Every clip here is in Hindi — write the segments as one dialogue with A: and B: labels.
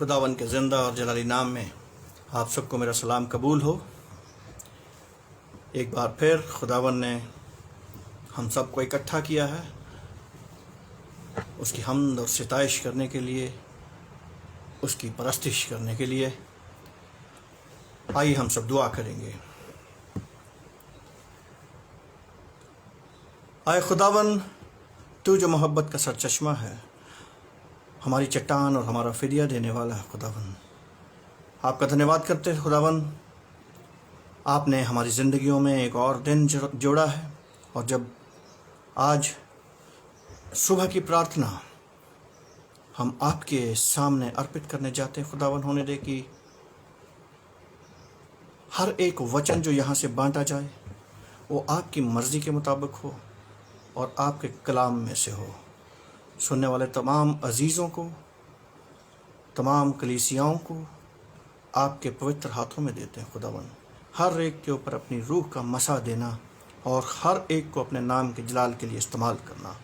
A: खुदावन के ज़िंदा और जलाली नाम में आप सबको मेरा सलाम कबूल हो। एक बार फिर खुदावन ने हम सबको इकट्ठा किया है उसकी हम्द और सिताइश करने के लिए, उसकी परस्तिश करने के लिए। आइए हम सब दुआ करेंगे। आए खुदावन, तू जो मोहब्बत का सरचश्मा है, हमारी चट्टान और हमारा फिदिया देने वाला है खुदावन, आपका धन्यवाद करते हैं खुदावन। आपने हमारी ज़िंदगियों में एक और दिन जोड़ा है और जब आज सुबह की प्रार्थना हम आपके सामने अर्पित करने जाते हैं खुदावन, होने दे कि हर एक वचन जो यहाँ से बांटा जाए वो आपकी मर्ज़ी के मुताबिक हो और आपके कलाम में से हो। सुनने वाले तमाम अजीज़ों को, तमाम कलीसियाओं को आपके पवित्र हाथों में देते हैं खुदावन। हर एक के ऊपर अपनी रूह का मसा देना और हर एक को अपने नाम के जलाल के लिए इस्तेमाल करना।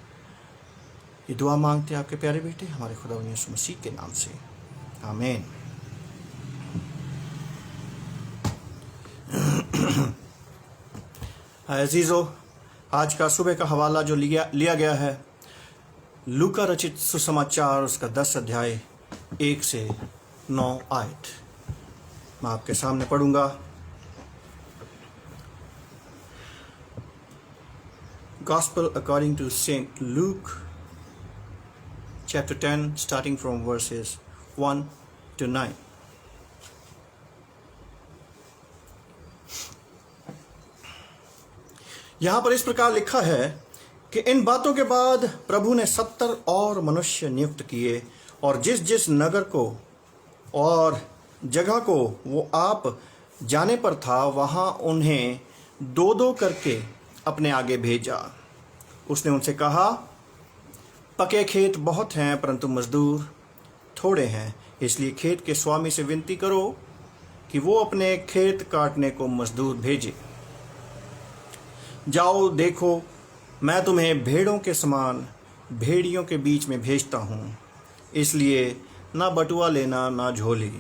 A: ये दुआ मांगते हैं आपके प्यारे बेटे हमारे खुदावन यीशु मसीह के नाम से, आमीन। अजीज़ों, आज का सुबह का हवाला जो लिया गया है लूका रचित सुसमाचार, उसका 10 अध्याय 1 से 9 आयत मैं आपके सामने पढ़ूंगा। Gospel according to Saint Luke, chapter 10, starting from verses 1 to 9. यहाँ पर इस प्रकार लिखा है कि इन बातों के बाद प्रभु ने 70 और मनुष्य नियुक्त किए और जिस जिस नगर को और जगह को वो आप जाने पर था वहाँ उन्हें 2-2 करके अपने आगे भेजा। उसने उनसे कहा, पके खेत बहुत हैं परंतु मजदूर थोड़े हैं, इसलिए खेत के स्वामी से विनती करो कि वो अपने खेत काटने को मजदूर भेजे। जाओ, देखो मैं तुम्हें भेड़ों के समान भेड़ियों के बीच में भेजता हूँ, इसलिए ना बटुआ लेना, ना झोली,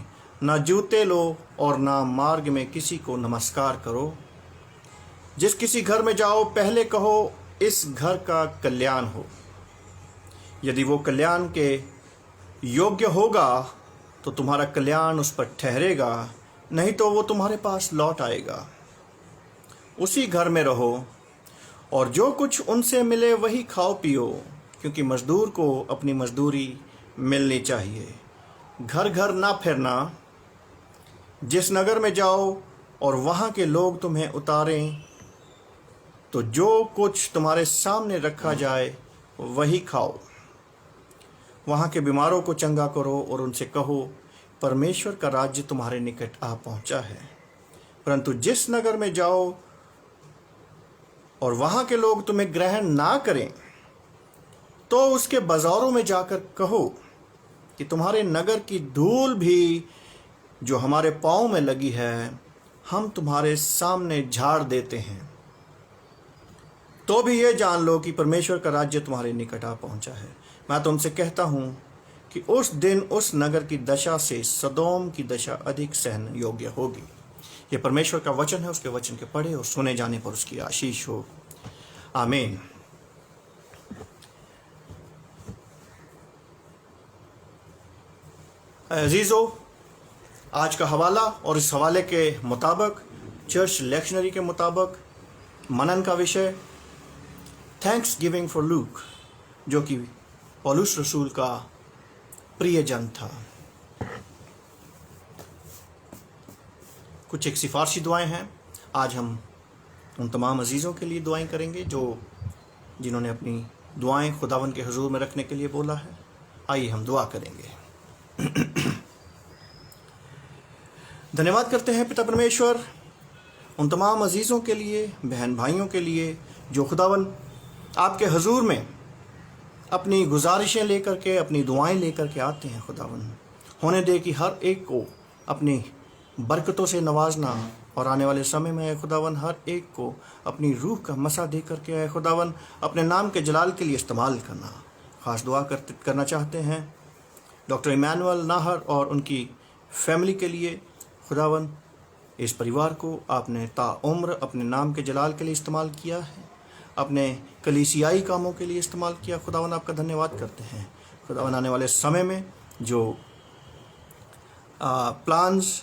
A: ना जूते लो और ना मार्ग में किसी को नमस्कार करो। जिस किसी घर में जाओ पहले कहो इस घर का कल्याण हो। यदि वो कल्याण के योग्य होगा तो तुम्हारा कल्याण उस पर ठहरेगा, नहीं तो वो तुम्हारे पास लौट आएगा। उसी घर में रहो और जो कुछ उनसे मिले वही खाओ पियो, क्योंकि मजदूर को अपनी मजदूरी मिलनी चाहिए। घर घर ना फिरना। जिस नगर में जाओ और वहाँ के लोग तुम्हें उतारें तो जो कुछ तुम्हारे सामने रखा जाए वही खाओ। वहाँ के बीमारों को चंगा करो और उनसे कहो, परमेश्वर का राज्य तुम्हारे निकट आ पहुँचा है। परंतु जिस नगर में जाओ और वहाँ के लोग तुम्हें ग्रहण ना करें तो उसके बाजारों में जाकर कहो कि तुम्हारे नगर की धूल भी जो हमारे पाँव में लगी है हम तुम्हारे सामने झाड़ देते हैं। तो भी ये जान लो कि परमेश्वर का राज्य तुम्हारे निकट आ पहुँचा है। मैं तुमसे कहता हूँ कि उस दिन उस नगर की दशा से सदोम की दशा अधिक सहन योग्य होगी। ये परमेश्वर का वचन है, उसके वचन के पढ़े और सुने जाने पर उसकी आशीष हो, आमीन। अजीज़ों, आज का हवाला और इस हवाले के मुताबिक चर्च लेक्शनरी के मुताबिक मनन का विषय थैंक्स गिविंग फॉर लूक, जो कि पौलुस रसूल का प्रियजन था। कुछ एक सिफारशी दुआएं हैं। आज हम उन तमाम अजीज़ों के लिए दुआएं करेंगे जिन्होंने अपनी दुआएं खुदावन के हुजूर में रखने के लिए बोला है। आइए हम दुआ करेंगे। धन्यवाद करते हैं पिता परमेश्वर उन तमाम अजीज़ों के लिए, बहन भाइयों के लिए जो खुदावन आपके हुजूर में अपनी गुजारिशें लेकर के, अपनी दुआएं लेकर के आते हैं। खुदावन होने दे कि हर एक को अपनी बरकतों से नवाजना और आने वाले समय में आए खुदावन हर एक को अपनी रूह का मसा दे करके आए खुदावन अपने नाम के जलाल के लिए इस्तेमाल करना। ख़ास दुआ करना चाहते हैं डॉक्टर इमानुअल नाहर और उनकी फैमिली के लिए खुदावन इस परिवार को आपने ताउम्र अपने नाम के जलाल के लिए इस्तेमाल किया है, अपने कलीसियाई कामों के लिए इस्तेमाल किया। खुदावन आपका धन्यवाद करते हैं। खुदावन आने वाले समय में जो प्लान्स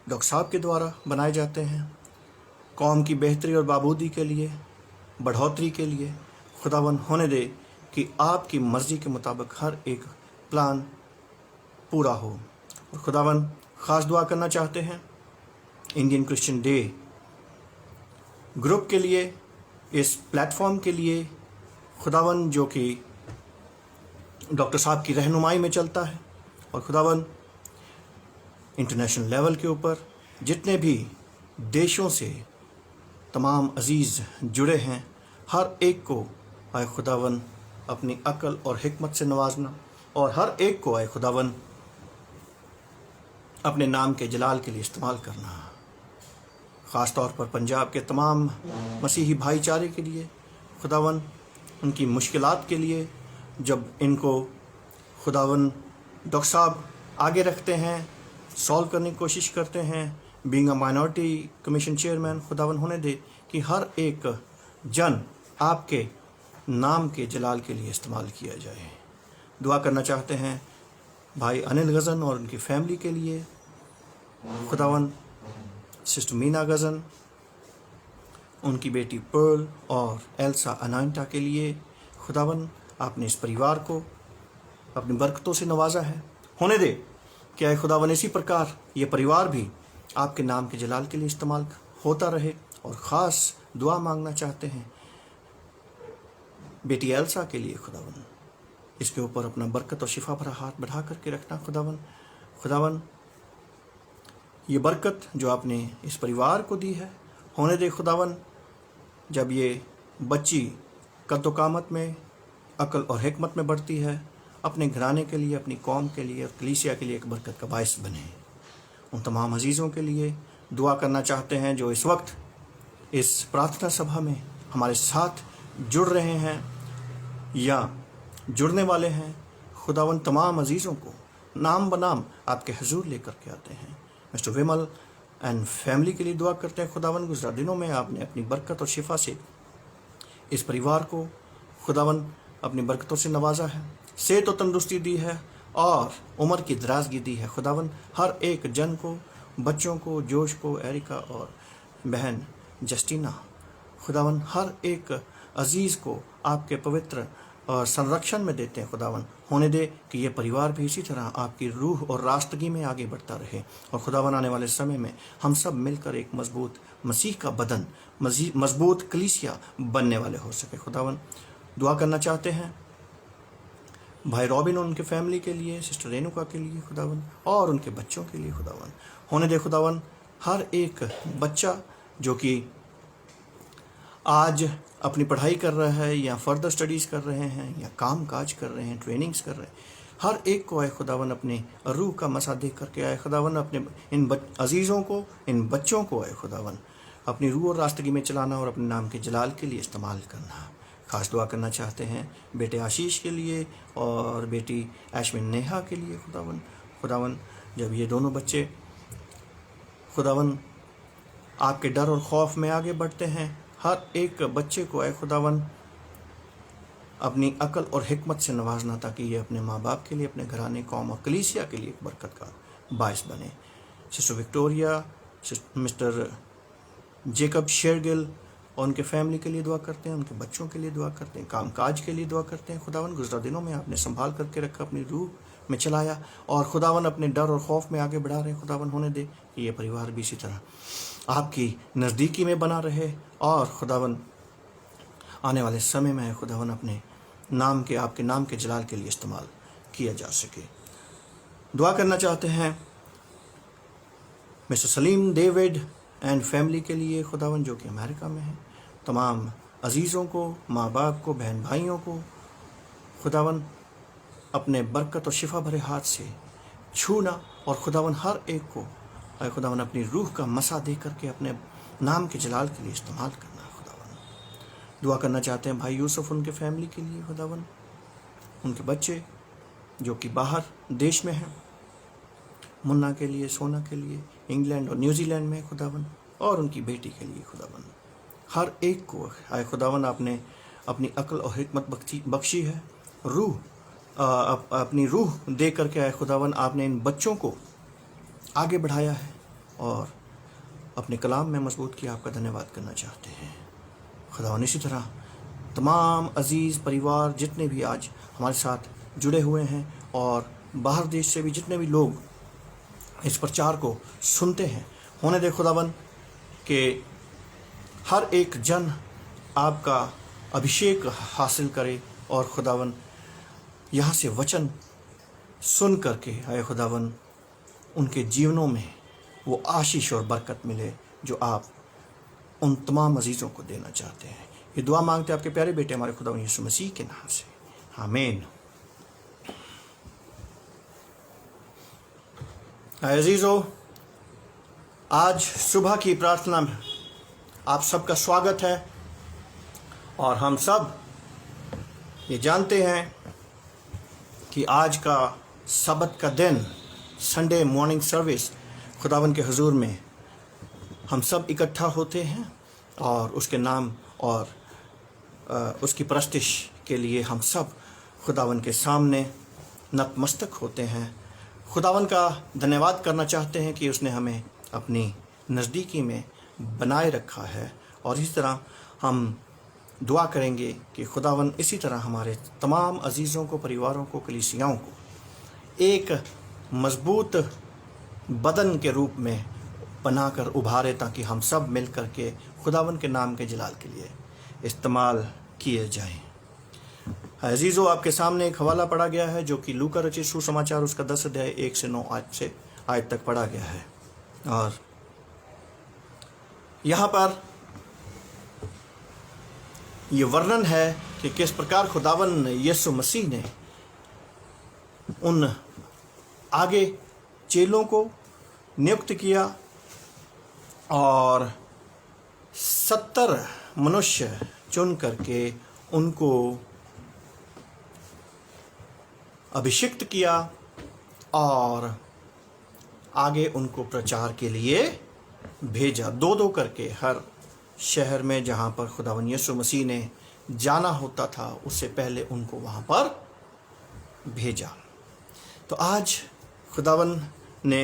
A: डॉक्टर साहब के द्वारा बनाए जाते हैं कौम की बेहतरी और बाबूदी के लिए, बढ़ोतरी के लिए, खुदावन होने दे कि आपकी मर्ज़ी के मुताबिक हर एक प्लान पूरा हो। और खुदावन ख़ास दुआ करना चाहते हैं इंडियन क्रिश्चियन डे ग्रुप के लिए, इस प्लेटफॉर्म के लिए खुदावन, जो कि डॉक्टर साहब की रहनुमाई में चलता है। और खुदावन इंटरनेशनल लेवल के ऊपर जितने भी देशों से तमाम अजीज़ जुड़े हैं, हर एक को आए खुदावन अपनी अक्ल और हिकमत से नवाजना, और हर एक को आए खुदावन अपने नाम के जलाल के लिए इस्तेमाल करना। ख़ास तौर पर पंजाब के तमाम मसीही भाईचारे के लिए खुदावन, उनकी मुश्किलात के लिए, जब इनको खुदावन डॉक्टर साहब आगे रखते हैं, सॉल्व करने की कोशिश करते हैं, being a minority commission chairman, खुदावन होने दे कि हर एक जन आपके नाम के जलाल के लिए इस्तेमाल किया जाए। दुआ करना चाहते हैं भाई अनिल गज़न और उनकी फैमिली के लिए, खुदावन सिस्टर मीना गज़न, उनकी बेटी पर्ल और एल्सा अनांटा के लिए खुदावन आपने इस परिवार को अपनी बरकतों से नवाजा है। होने दे कि आए खुदावन इसी प्रकार ये परिवार भी आपके नाम के जलाल के लिए इस्तेमाल होता रहे। और ख़ास दुआ मांगना चाहते हैं बेटी एल्सा के लिए, खुदावन इसके ऊपर अपना बरकत और शिफा भरा हाथ बढ़ा करके रखना। खुदावन ये बरकत जो आपने इस परिवार को दी है, होने दे खुदावन जब ये बच्ची कद्दो कामत में, अक्ल और हिकमत में बढ़ती है, अपने घराने के लिए, अपनी कौम के लिए और कलीसिया के लिए एक बरकत का बायस बने। उन तमाम अजीज़ों के लिए दुआ करना चाहते हैं जो इस वक्त इस प्रार्थना सभा में हमारे साथ जुड़ रहे हैं या जुड़ने वाले हैं। खुदावन तमाम अजीज़ों को नाम बनाम आपके हुजूर लेकर के आते हैं। मिस्टर विमल एंड फैमिली के लिए दुआ करते हैं। खुदावन गुज़रा दिनों में आपने अपनी बरकत और शिफा से इस परिवार को खुदावन अपनी बरकतों से नवाजा है, सेहत और तंदुरुस्ती दी है और उम्र की दराजगी दी है। खुदावन हर एक जन को, बच्चों को, जोश को, एरिका और बहन जस्टिना, खुदावन हर एक अजीज़ को आपके पवित्र और संरक्षण में देते हैं। खुदावन होने दे कि ये परिवार भी इसी तरह आपकी रूह और रास्तगी में आगे बढ़ता रहे। और खुदावन आने वाले समय में हम सब मिलकर एक मजबूत मसीह का बदन, मजबूत कलीसिया बनने वाले हो सके। खुदावन दुआ करना चाहते हैं भाई रॉबिन और उनके फैमिली के लिए, सिस्टर रेणुका के लिए खुदावन, और उनके बच्चों के लिए खुदावन होने दे। खुदावन हर एक बच्चा जो कि आज अपनी पढ़ाई कर रहा है या फर्दर स्टडीज़ कर रहे हैं या काम काज कर रहे हैं, ट्रेनिंग्स कर रहे हैं, हर एक को आए खुदावन अपनी रूह का मसा देख करके आए खुदावन अपने इन अजीज़ों को, इन बच्चों को आए खुदावन अपनी रूह और रास्तगी में चलाना और अपने नाम के जलाल के लिए इस्तेमाल करना। ख़ास दुआ करना चाहते हैं बेटे आशीष के लिए और बेटी ऐशमिन नेहा के लिए। खुदावन जब ये दोनों बच्चे खुदावन आपके डर और खौफ में आगे बढ़ते हैं, हर एक बच्चे को आए खुदावन अपनी अक्ल और हिकमत से नवाजना, ताकि ये अपने माँ बाप के लिए, अपने घराने, कौम और कलीसिया के लिए एक बरकत का बायस बने। Sister Victoria, mister Jacob Shergill और उनके फैमिली के लिए दुआ करते हैं, उनके बच्चों के लिए दुआ करते हैं, कामकाज के लिए दुआ करते हैं। खुदावन गुज़रा दिनों में आपने संभाल करके रखा, अपनी रूह में चलाया और खुदावन अपने डर और खौफ में आगे बढ़ा रहे। खुदावन होने दे कि ये परिवार भी इसी तरह आपकी नज़दीकी में बना रहे और खुदावन आने वाले समय में खुदावन अपने नाम के, आपके नाम के जलाल के लिए इस्तेमाल किया जा सके। दुआ करना चाहते हैं mister Salim David and family के लिए खुदावन जो कि अमेरिका में है, तमाम अजीज़ों को, माँ बाप को, बहन भाइयों को खुदावन अपने बरकत और शिफा भरे हाथ से छूना और खुदावन हर एक को खुदावन अपनी रूह का मसा दे करके अपने नाम के जलाल के लिए इस्तेमाल करना। खुदावन दुआ करना चाहते हैं भाई यूसुफ, उनके फैमिली के लिए खुदावन, उनके बच्चे जो कि बाहर देश में हैं, मुन्ना के लिए, सोना के लिए, इंग्लैंड और न्यूजीलैंड में खुदावन, और उनकी बेटी के लिए खुदावन, हर एक को आए खुदावन आपने अपनी अक्ल और हिकमत बख्शी है, अपनी रूह दे करके आए खुदावन आपने इन बच्चों को आगे बढ़ाया है और अपने कलाम में मजबूत किया। आपका धन्यवाद करना चाहते हैं खुदावन। इसी तरह तमाम अजीज़ परिवार जितने भी आज हमारे साथ जुड़े हुए हैं और बाहर देश से भी जितने भी लोग इस प्रचार को सुनते हैं, होने दे खुदावन कि हर एक जन आपका अभिषेक हासिल करे और खुदावन यहाँ से वचन सुन करके आए खुदावन उनके जीवनों में वो आशीष और बरकत मिले जो आप उन तमाम अजीज़ों को देना चाहते हैं। ये दुआ मांगते हैं आपके प्यारे बेटे हमारे खुदावन यीशु मसीह के नाम से, आमीन। अजीज़ों, आज सुबह की प्रार्थना में आप सबका स्वागत है और हम सब ये जानते हैं कि आज का सब्त का दिन, संडे मॉर्निंग सर्विस, खुदावन के हुजूर में हम सब इकट्ठा होते हैं और उसके नाम और उसकी परस्तिश के लिए हम सब खुदावन के सामने नतमस्तक होते हैं। खुदावन का धन्यवाद करना चाहते हैं कि उसने हमें अपनी नज़दीकी में बनाए रखा है और इसी तरह हम दुआ करेंगे कि खुदावन इसी तरह हमारे तमाम अजीज़ों को, परिवारों को, कलीसियाओं को एक मजबूत बदन के रूप में बनाकर उभारे ताकि हम सब मिल कर के खुदावन के नाम के जलाल के लिए इस्तेमाल किए जाएं। अजीज़ों, आपके सामने एक हवाला पढ़ा गया है जो कि लूका रचित सुसमाचार उसका 10 अध्याय 1 से 9 आज तक पढ़ा गया है और यहाँ पर ये वर्णन है कि किस प्रकार खुदावन यीशु मसीह ने उन आगे चेलों को नियुक्त किया और 70 मनुष्य चुन करके उनको अभिषिक्त किया और आगे उनको प्रचार के लिए भेजा, दो दो करके हर शहर में जहाँ पर खुदावन यीशु मसीह ने जाना होता था उससे पहले उनको वहाँ पर भेजा। तो आज खुदावन ने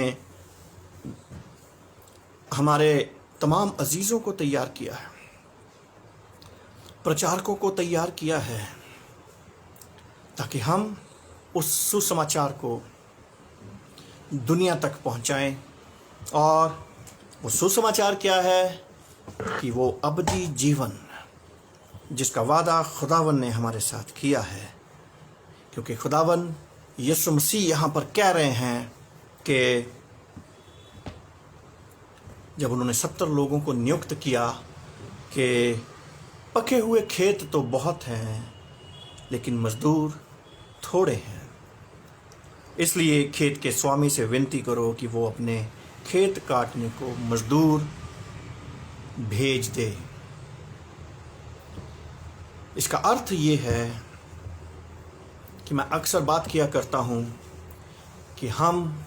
A: हमारे तमाम अजीज़ों को तैयार किया है, प्रचारकों को तैयार किया है ताकि हम उस सुसमाचार को दुनिया तक पहुंचाएं। और वो सुसमाचार क्या है कि वो अबदी जीवन जिसका वादा खुदावन ने हमारे साथ किया है, क्योंकि खुदावन यीशु मसीह यहाँ पर कह रहे हैं कि जब उन्होंने 70 लोगों को नियुक्त किया कि पके हुए खेत तो बहुत हैं लेकिन मजदूर थोड़े हैं, इसलिए खेत के स्वामी से विनती करो कि वो अपने खेत काटने को मजदूर भेज दे। इसका अर्थ ये है कि मैं अक्सर बात किया करता हूँ कि हम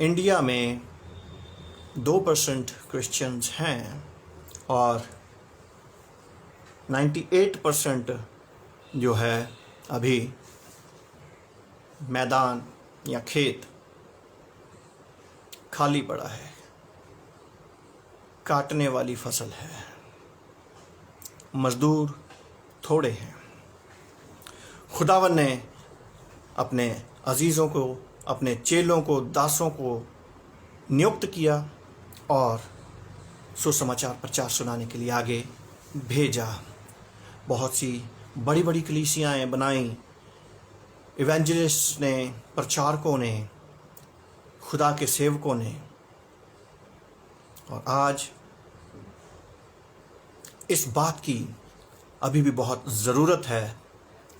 A: इंडिया में 2% क्रिश्चियंस हैं और 98% जो है अभी मैदान या खेत खाली पड़ा है, काटने वाली फसल है, मजदूर थोड़े हैं। खुदावन ने अपने अजीज़ों को, अपने चेलों को, दासों को नियुक्त किया और सुसमाचार प्रचार सुनाने के लिए आगे भेजा। बहुत सी बड़ी बड़ी कलीसियाएँ बनाई, इवेंजलिस्ट ने, प्रचारकों ने, खुदा के सेवकों ने, और आज इस बात की अभी भी बहुत ज़रूरत है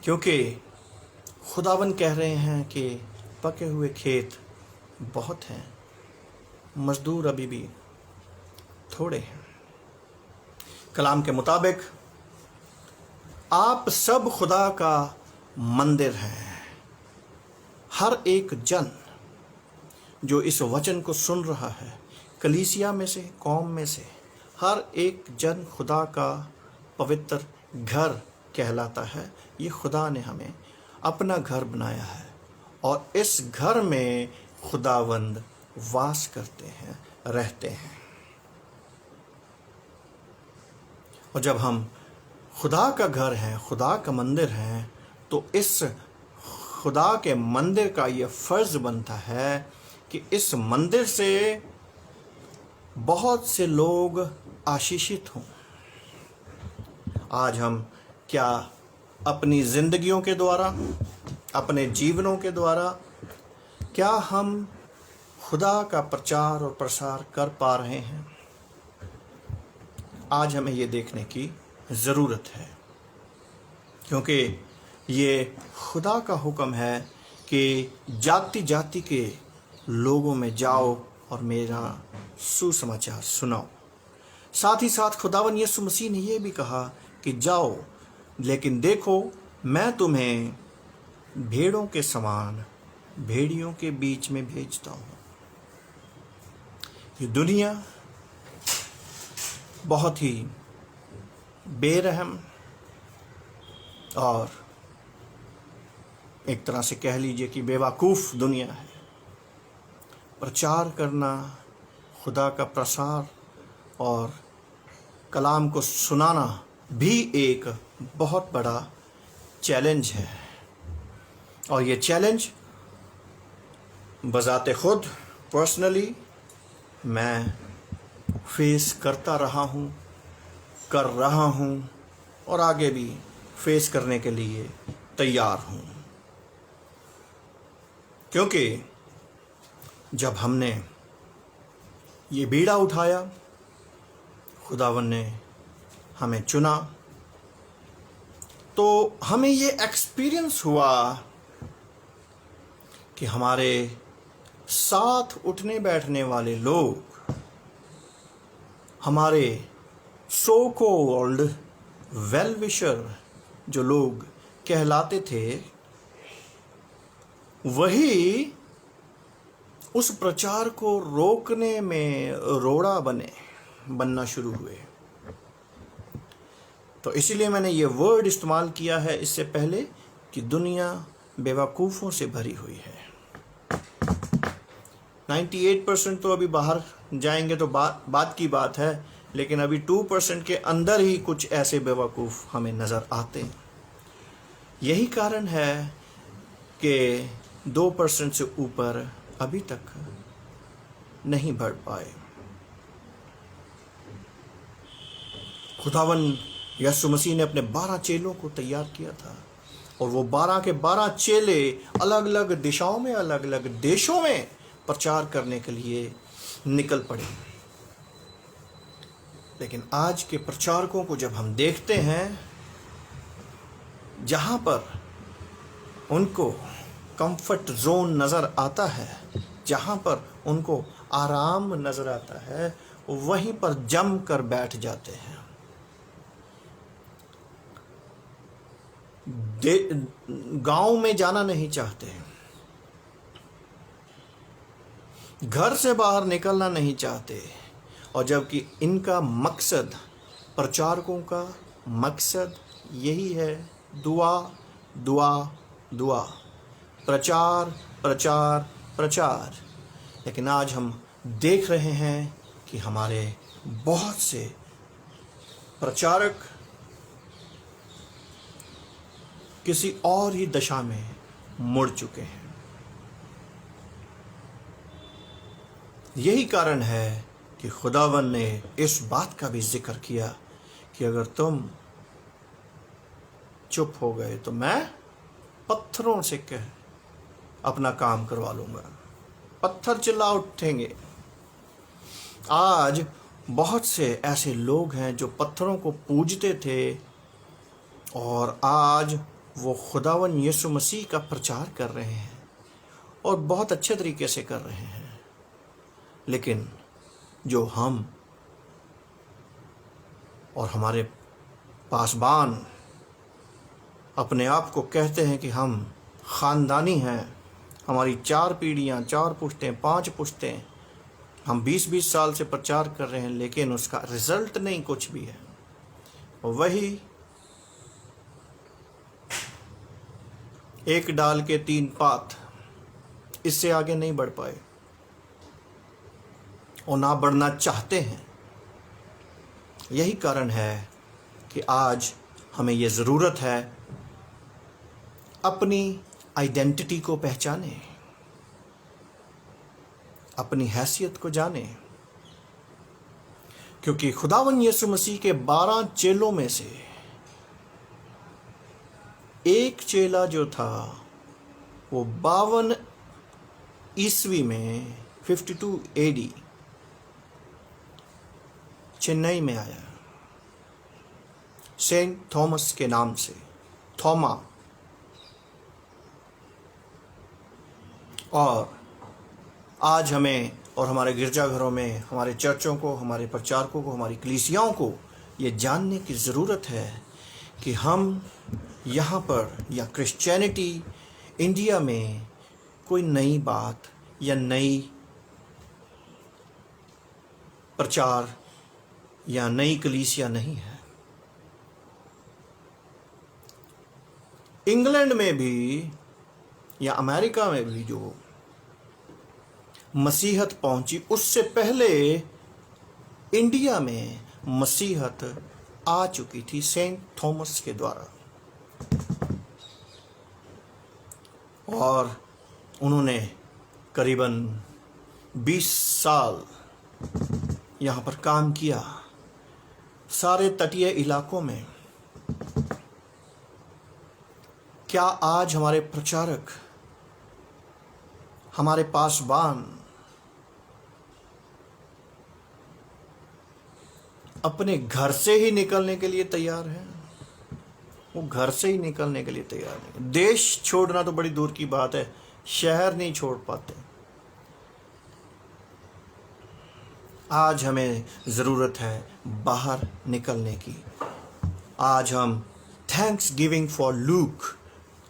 A: क्योंकि खुदावन कह रहे हैं कि पके हुए खेत बहुत हैं, मजदूर अभी भी थोड़े हैं। कलाम के मुताबिक आप सब खुदा का मंदिर हैं हर एक जन जो इस वचन को सुन रहा है, कलीसिया में से, कौम में से, हर एक जन खुदा का पवित्र घर कहलाता है। ये खुदा ने हमें अपना घर बनाया है और इस घर में खुदावंद वास करते हैं, रहते हैं। और जब हम खुदा का घर हैं, खुदा का मंदिर हैं, तो इस खुदा के मंदिर का ये फ़र्ज़ बनता है कि इस मंदिर से बहुत से लोग आशीषित हों। आज हम क्या अपनी ज़िंदगियों के द्वारा, अपने जीवनों के द्वारा क्या हम खुदा का प्रचार और प्रसार कर पा रहे हैं? आज हमें ये देखने की ज़रूरत है, क्योंकि ये खुदा का हुक्म है कि जाति जाति के लोगों में जाओ और मेरा सुसमाचार सुनाओ। साथ ही साथ खुदावन यीशु मसीह ने यह भी कहा कि जाओ, लेकिन देखो मैं तुम्हें भेड़ों के समान भेड़ियों के बीच में भेजता हूँ। ये दुनिया बहुत ही बेरहम और एक तरह से कह लीजिए कि बेवकूफ़ दुनिया है। प्रचार करना, खुदा का प्रसार और कलाम को सुनाना भी एक बहुत बड़ा चैलेंज है। और ये चैलेंज बज़ाते खुद पर्सनली मैं फेस करता रहा हूँ, कर रहा हूँ और आगे भी फेस करने के लिए तैयार हूँ। क्योंकि जब हमने ये बीड़ा उठाया, खुदावन ने हमें चुना, तो हमें ये एक्सपीरियंस हुआ कि हमारे साथ उठने बैठने वाले लोग, हमारे सो कॉल्ड वेल विशर जो लोग कहलाते थे, वही उस प्रचार को रोकने में रोड़ा बनना शुरू हुए। तो इसीलिए मैंने ये वर्ड इस्तेमाल किया है इससे पहले कि दुनिया बेवकूफ़ों से भरी हुई है। 98% तो अभी बाहर जाएंगे तो बात की बात है, लेकिन अभी 2% के अंदर ही कुछ ऐसे बेवकूफ़ हमें नज़र आते हैं। यही कारण है कि 2% से ऊपर अभी तक नहीं बढ़ पाए। खुदावन यीशु मसीह ने अपने 12 चेलों को तैयार किया था और वो 12 के 12 चेले अलग अलग दिशाओं में, अलग अलग देशों में प्रचार करने के लिए निकल पड़े। लेकिन आज के प्रचारकों को जब हम देखते हैं, जहाँ पर उनको कंफर्ट जोन नज़र आता है, जहाँ पर उनको आराम नज़र आता है, वहीं पर जम कर बैठ जाते हैं। गांव में जाना नहीं चाहते, घर से बाहर निकलना नहीं चाहते, और जबकि इनका मकसद, प्रचारकों का मकसद यही है, दुआ दुआ दुआ, प्रचार प्रचार प्रचार। लेकिन आज हम देख रहे हैं कि हमारे बहुत से प्रचारक किसी और ही दशा में मुड़ चुके हैं। यही कारण है कि खुदावन ने इस बात का भी जिक्र किया कि अगर तुम चुप हो गए तो मैं पत्थरों से कह अपना काम करवा लूँगा। पत्थर चिल्ला उठेंगे। आज बहुत से ऐसे लोग हैं जो पत्थरों को पूजते थे और आज वो खुदावन यीशु मसीह का प्रचार कर रहे हैं और बहुत अच्छे तरीके से कर रहे हैं। लेकिन जो हम और हमारे पासबान अपने आप को कहते हैं कि हम ख़ानदानी हैं, हमारी 4 पीढ़ियाँ, 4 पुश्तें, 5 पुश्तें, हम 20-20 साल से प्रचार कर रहे हैं, लेकिन उसका रिजल्ट नहीं कुछ भी है। वही एक डाल के 3 पात, इससे आगे नहीं बढ़ पाए और ना बढ़ना चाहते हैं। यही कारण है कि आज हमें ये ज़रूरत है अपनी आइडेंटिटी को पहचाने, अपनी हैसियत को जाने, क्योंकि खुदावन यीशु मसीह के 12 चेलों में से एक चेला जो था वो 52 ईस्वी में 52 AD चेन्नई में आया, सेंट थॉमस के नाम से, थॉमा। और आज हमें और हमारे गिरजाघरों में, हमारे चर्चों को, हमारे प्रचारकों को, हमारी कलीसियाओं को ये जानने की ज़रूरत है कि हम यहाँ पर या क्रिश्चियनिटी इंडिया में कोई नई बात या नई प्रचार या नई कलीसिया नहीं है। इंग्लैंड में भी या अमेरिका में भी जो मसीहत पहुंची, उससे पहले इंडिया में मसीहत आ चुकी थी सेंट थॉमस के द्वारा। और उन्होंने करीबन 20 साल यहाँ पर काम किया, सारे तटीय इलाकों में। क्या आज हमारे प्रचारक, हमारे पासबान अपने घर से ही निकलने के लिए तैयार हैं? वो घर से ही निकलने के लिए तैयार नहीं। देश छोड़ना तो बड़ी दूर की बात है, शहर नहीं छोड़ पाते। आज हमें ज़रूरत है बाहर निकलने की। आज हम थैंक्स गिविंग फॉर लूक,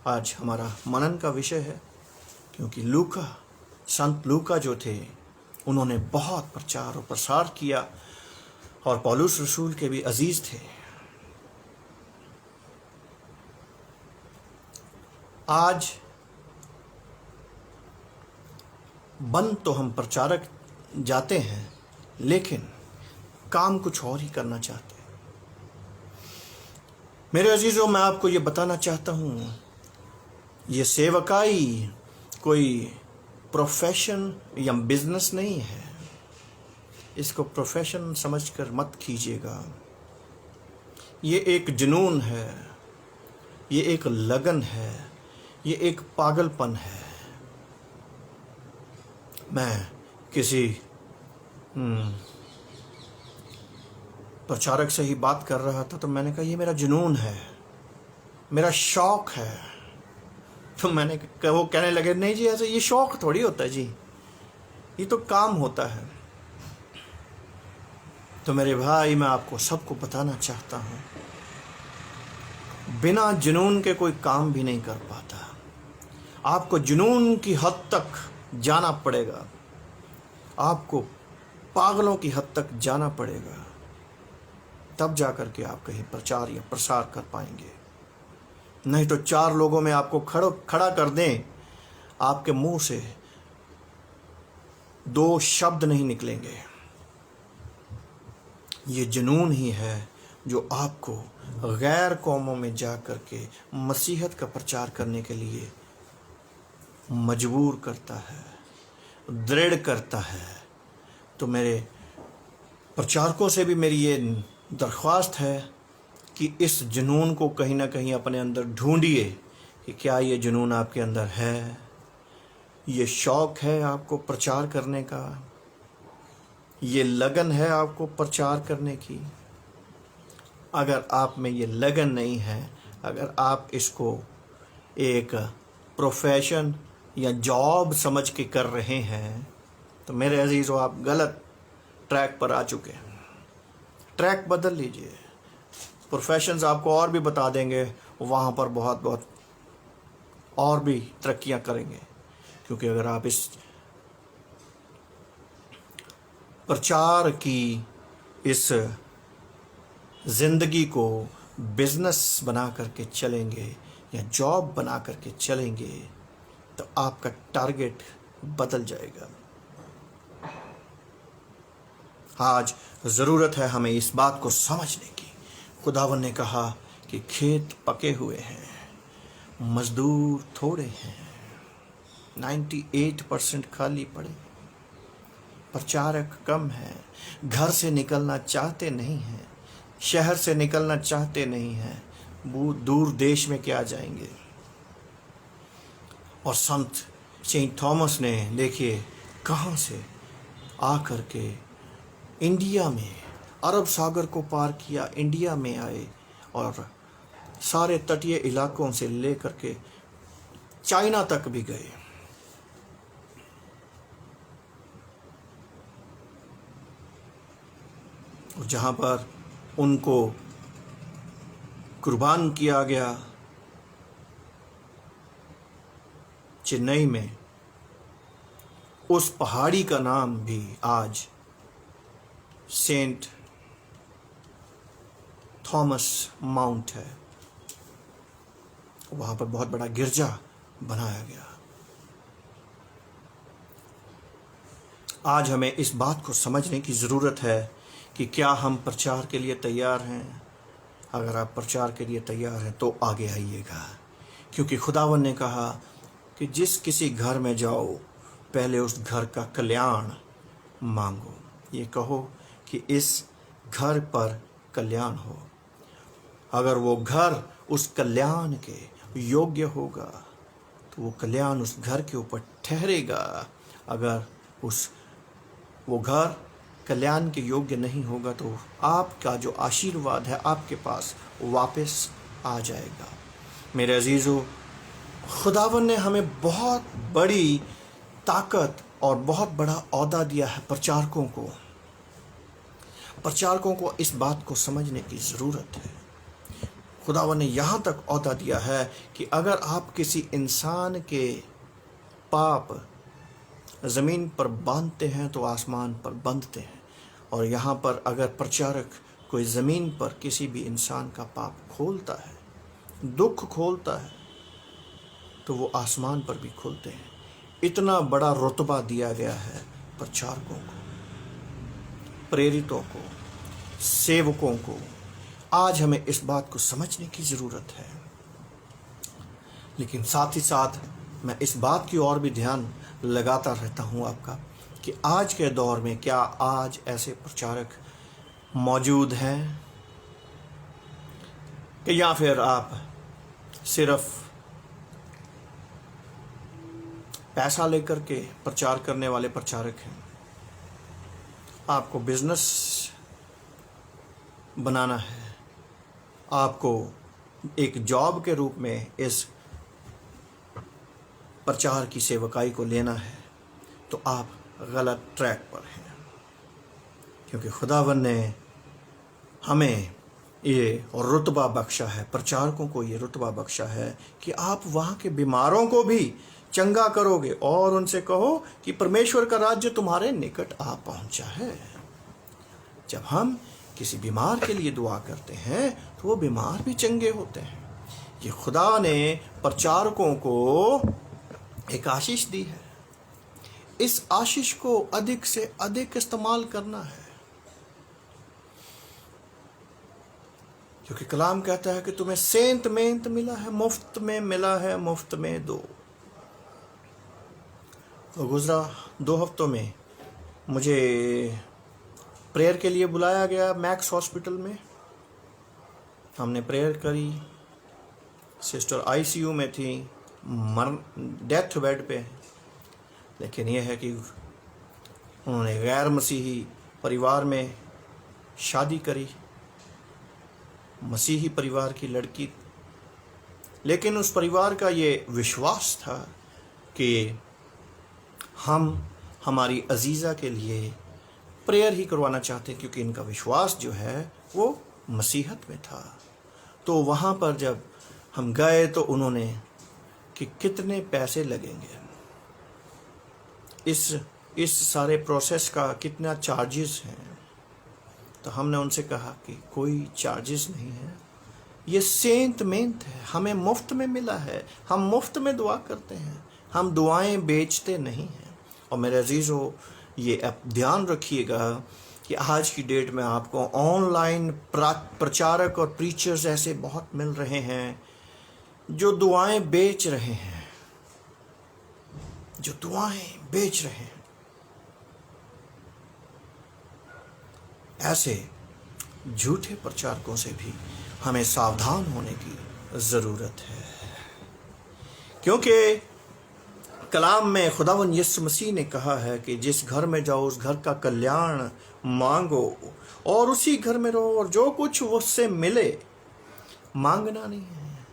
A: आज हमारा मनन का विषय है, क्योंकि लूका, संत लूका जो थे, उन्होंने बहुत प्रचार और प्रसार किया और पौलुस रसूल के भी अजीज थे। आज बन तो हम प्रचारक जाते हैं, लेकिन काम कुछ और ही करना चाहते हैं। मेरे अजीजों, मैं आपको ये बताना चाहता हूँ, ये सेवकाई कोई प्रोफेशन या बिजनेस नहीं है। इसको प्रोफेशन समझकर मत कीजिएगा। ये एक जुनून है, ये एक लगन है, ये एक पागलपन है। मैं किसी प्रचारक से ही बात कर रहा था, तो मैंने कहा ये मेरा जुनून है, मेरा शौक है। तो वो कहने लगे, नहीं जी, ऐसे ये शौक थोड़ी होता है जी, ये तो काम होता है। तो मेरे भाई, मैं आपको सबको बताना चाहता हूँ, बिना जुनून के कोई काम भी नहीं कर पाता। आपको जुनून की हद तक जाना पड़ेगा, आपको पागलों की हद तक जाना पड़ेगा, तब जाकर के आप कहीं प्रचार या प्रसार कर पाएंगे। नहीं तो 4 लोगों में आपको खड़ा कर दें, आपके मुंह से 2 शब्द नहीं निकलेंगे। ये जुनून ही है जो आपको गैर कौमों में जा कर के मसीहत का प्रचार करने के लिए मजबूर करता है, दृढ़ करता है। तो मेरे प्रचारकों से भी मेरी ये दरख्वास्त है कि इस जुनून को कहीं ना कहीं अपने अंदर ढूंढिए कि क्या ये जुनून आपके अंदर है, ये शौक़ है आपको प्रचार करने का, ये लगन है आपको प्रचार करने की। अगर आप में ये लगन नहीं है, अगर आप इसको एक प्रोफेशन या जॉब समझ के कर रहे हैं, तो मेरे अजीज़ों, आप गलत ट्रैक पर आ चुके हैं। ट्रैक बदल लीजिए। प्रोफेशंस आपको और भी बता देंगे, वहाँ पर बहुत और भी तरक्कियाँ करेंगे, क्योंकि अगर आप इस प्रचार की इस ज़िंदगी को बिजनेस बना करके चलेंगे या जॉब बना करके चलेंगे तो आपका टारगेट बदल जाएगा। आज ज़रूरत है हमें इस बात को समझने की। खुदावन ने कहा कि खेत पके हुए हैं, मजदूर थोड़े हैं, 98% खाली पड़े, प्रचारक कम है, घर से निकलना चाहते नहीं हैं, शहर से निकलना चाहते नहीं हैं, वो दूर देश में क्या जाएंगे। और संत सेंट थॉमस ने देखिए कहाँ से आकर के इंडिया में अरब सागर को पार किया, इंडिया में आए और सारे तटीय इलाकों से लेकर के चाइना तक भी गए। और जहाँ पर उनको कुर्बान किया गया, चेन्नई में, उस पहाड़ी का नाम भी आज सेंट थॉमस माउंट है। वहाँ पर बहुत बड़ा गिरजा बनाया गया। आज हमें इस बात को समझने की ज़रूरत है कि क्या हम प्रचार के लिए तैयार हैं। अगर आप प्रचार के लिए तैयार हैं तो आगे आइएगा, क्योंकि खुदावन ने कहा कि जिस किसी घर में जाओ पहले उस घर का कल्याण मांगो। ये कहो कि इस घर पर कल्याण हो। अगर वो घर उस कल्याण के योग्य होगा तो वो कल्याण उस घर के ऊपर ठहरेगा। अगर वो घर कल्याण के योग्य नहीं होगा तो आपका जो आशीर्वाद है आपके पास वापस आ जाएगा। मेरे अजीज़ों, खुदावन ने हमें बहुत बड़ी ताकत और बहुत बड़ा औहदा दिया है प्रचारकों को। प्रचारकों को इस बात को समझने की ज़रूरत है। खुदावन ने यहाँ तक औहदा दिया है कि अगर आप किसी इंसान के पाप ज़मीन पर बांधते हैं तो आसमान पर बंधते हैं। और यहाँ पर अगर प्रचारक कोई ज़मीन पर किसी भी इंसान का पाप खोलता है, दुख खोलता है, तो वो आसमान पर भी खोलते हैं। इतना बड़ा रुतबा दिया गया है प्रचारकों को, प्रेरितों को, सेवकों को। आज हमें इस बात को समझने की ज़रूरत है। लेकिन साथ ही साथ मैं इस बात की ओर भी ध्यान लगाता रहता हूँ आपका कि आज के दौर में क्या आज ऐसे प्रचारक मौजूद हैं कि या फिर आप सिर्फ पैसा लेकर के प्रचार करने वाले प्रचारक हैं। आपको बिजनेस बनाना है, आपको एक जॉब के रूप में इस प्रचार की सेवकाई को लेना है, तो आप गलत ट्रैक पर हैं। क्योंकि खुदावन ने हमें ये रुतबा बख्शा है, प्रचारकों को ये रुतबा बख्शा है कि आप वहाँ के बीमारों को भी चंगा करोगे और उनसे कहो कि परमेश्वर का राज्य तुम्हारे निकट आ पहुँचा है। जब हम किसी बीमार के लिए दुआ करते हैं तो वो बीमार भी चंगे होते हैं। ये खुदा ने प्रचारकों को एक आशीष दी है। इस आशीष को अधिक से अधिक इस्तेमाल करना है, क्योंकि कलाम कहता है कि तुम्हें सेंत मेंत मिला है, मुफ्त में मिला है, मुफ्त में दो। तो गुज़रा 2 हफ्तों में मुझे प्रेयर के लिए बुलाया गया मैक्स हॉस्पिटल में। हमने प्रेयर करी। सिस्टर आईसीयू में थी, डेथ बेड पे। लेकिन यह है कि उन्होंने गैर मसीही परिवार में शादी करी, मसीही परिवार की लड़की। लेकिन उस परिवार का ये विश्वास था कि हम हमारी अजीज़ा के लिए प्रेयर ही करवाना चाहते हैं, क्योंकि इनका विश्वास जो है वो मसीहत में था। तो वहाँ पर जब हम गए तो उन्होंने कि कितने पैसे लगेंगे। इस सारे प्रोसेस का कितना चार्जेस हैं। तो हमने उनसे कहा कि कोई चार्जेस नहीं है, ये सेंट मेंट है, हमें मुफ्त में मिला है, हम मुफ्त में दुआ करते हैं, हम दुआएं बेचते नहीं हैं। और मेरे अजीज़ों, ये अब ध्यान रखिएगा कि आज की डेट में आपको ऑनलाइन प्रचारक और प्रीचर्स ऐसे बहुत मिल रहे हैं जो दुआएं बेच रहे हैं, जो दुआएं बेच रहे हैं। ऐसे झूठे प्रचारकों से भी हमें सावधान होने की ज़रूरत है, क्योंकि कलाम में खुदावंद यीशु मसीह ने कहा है कि जिस घर में जाओ उस घर का कल्याण मांगो और उसी घर में रहो, और जो कुछ उससे मिले। मांगना नहीं है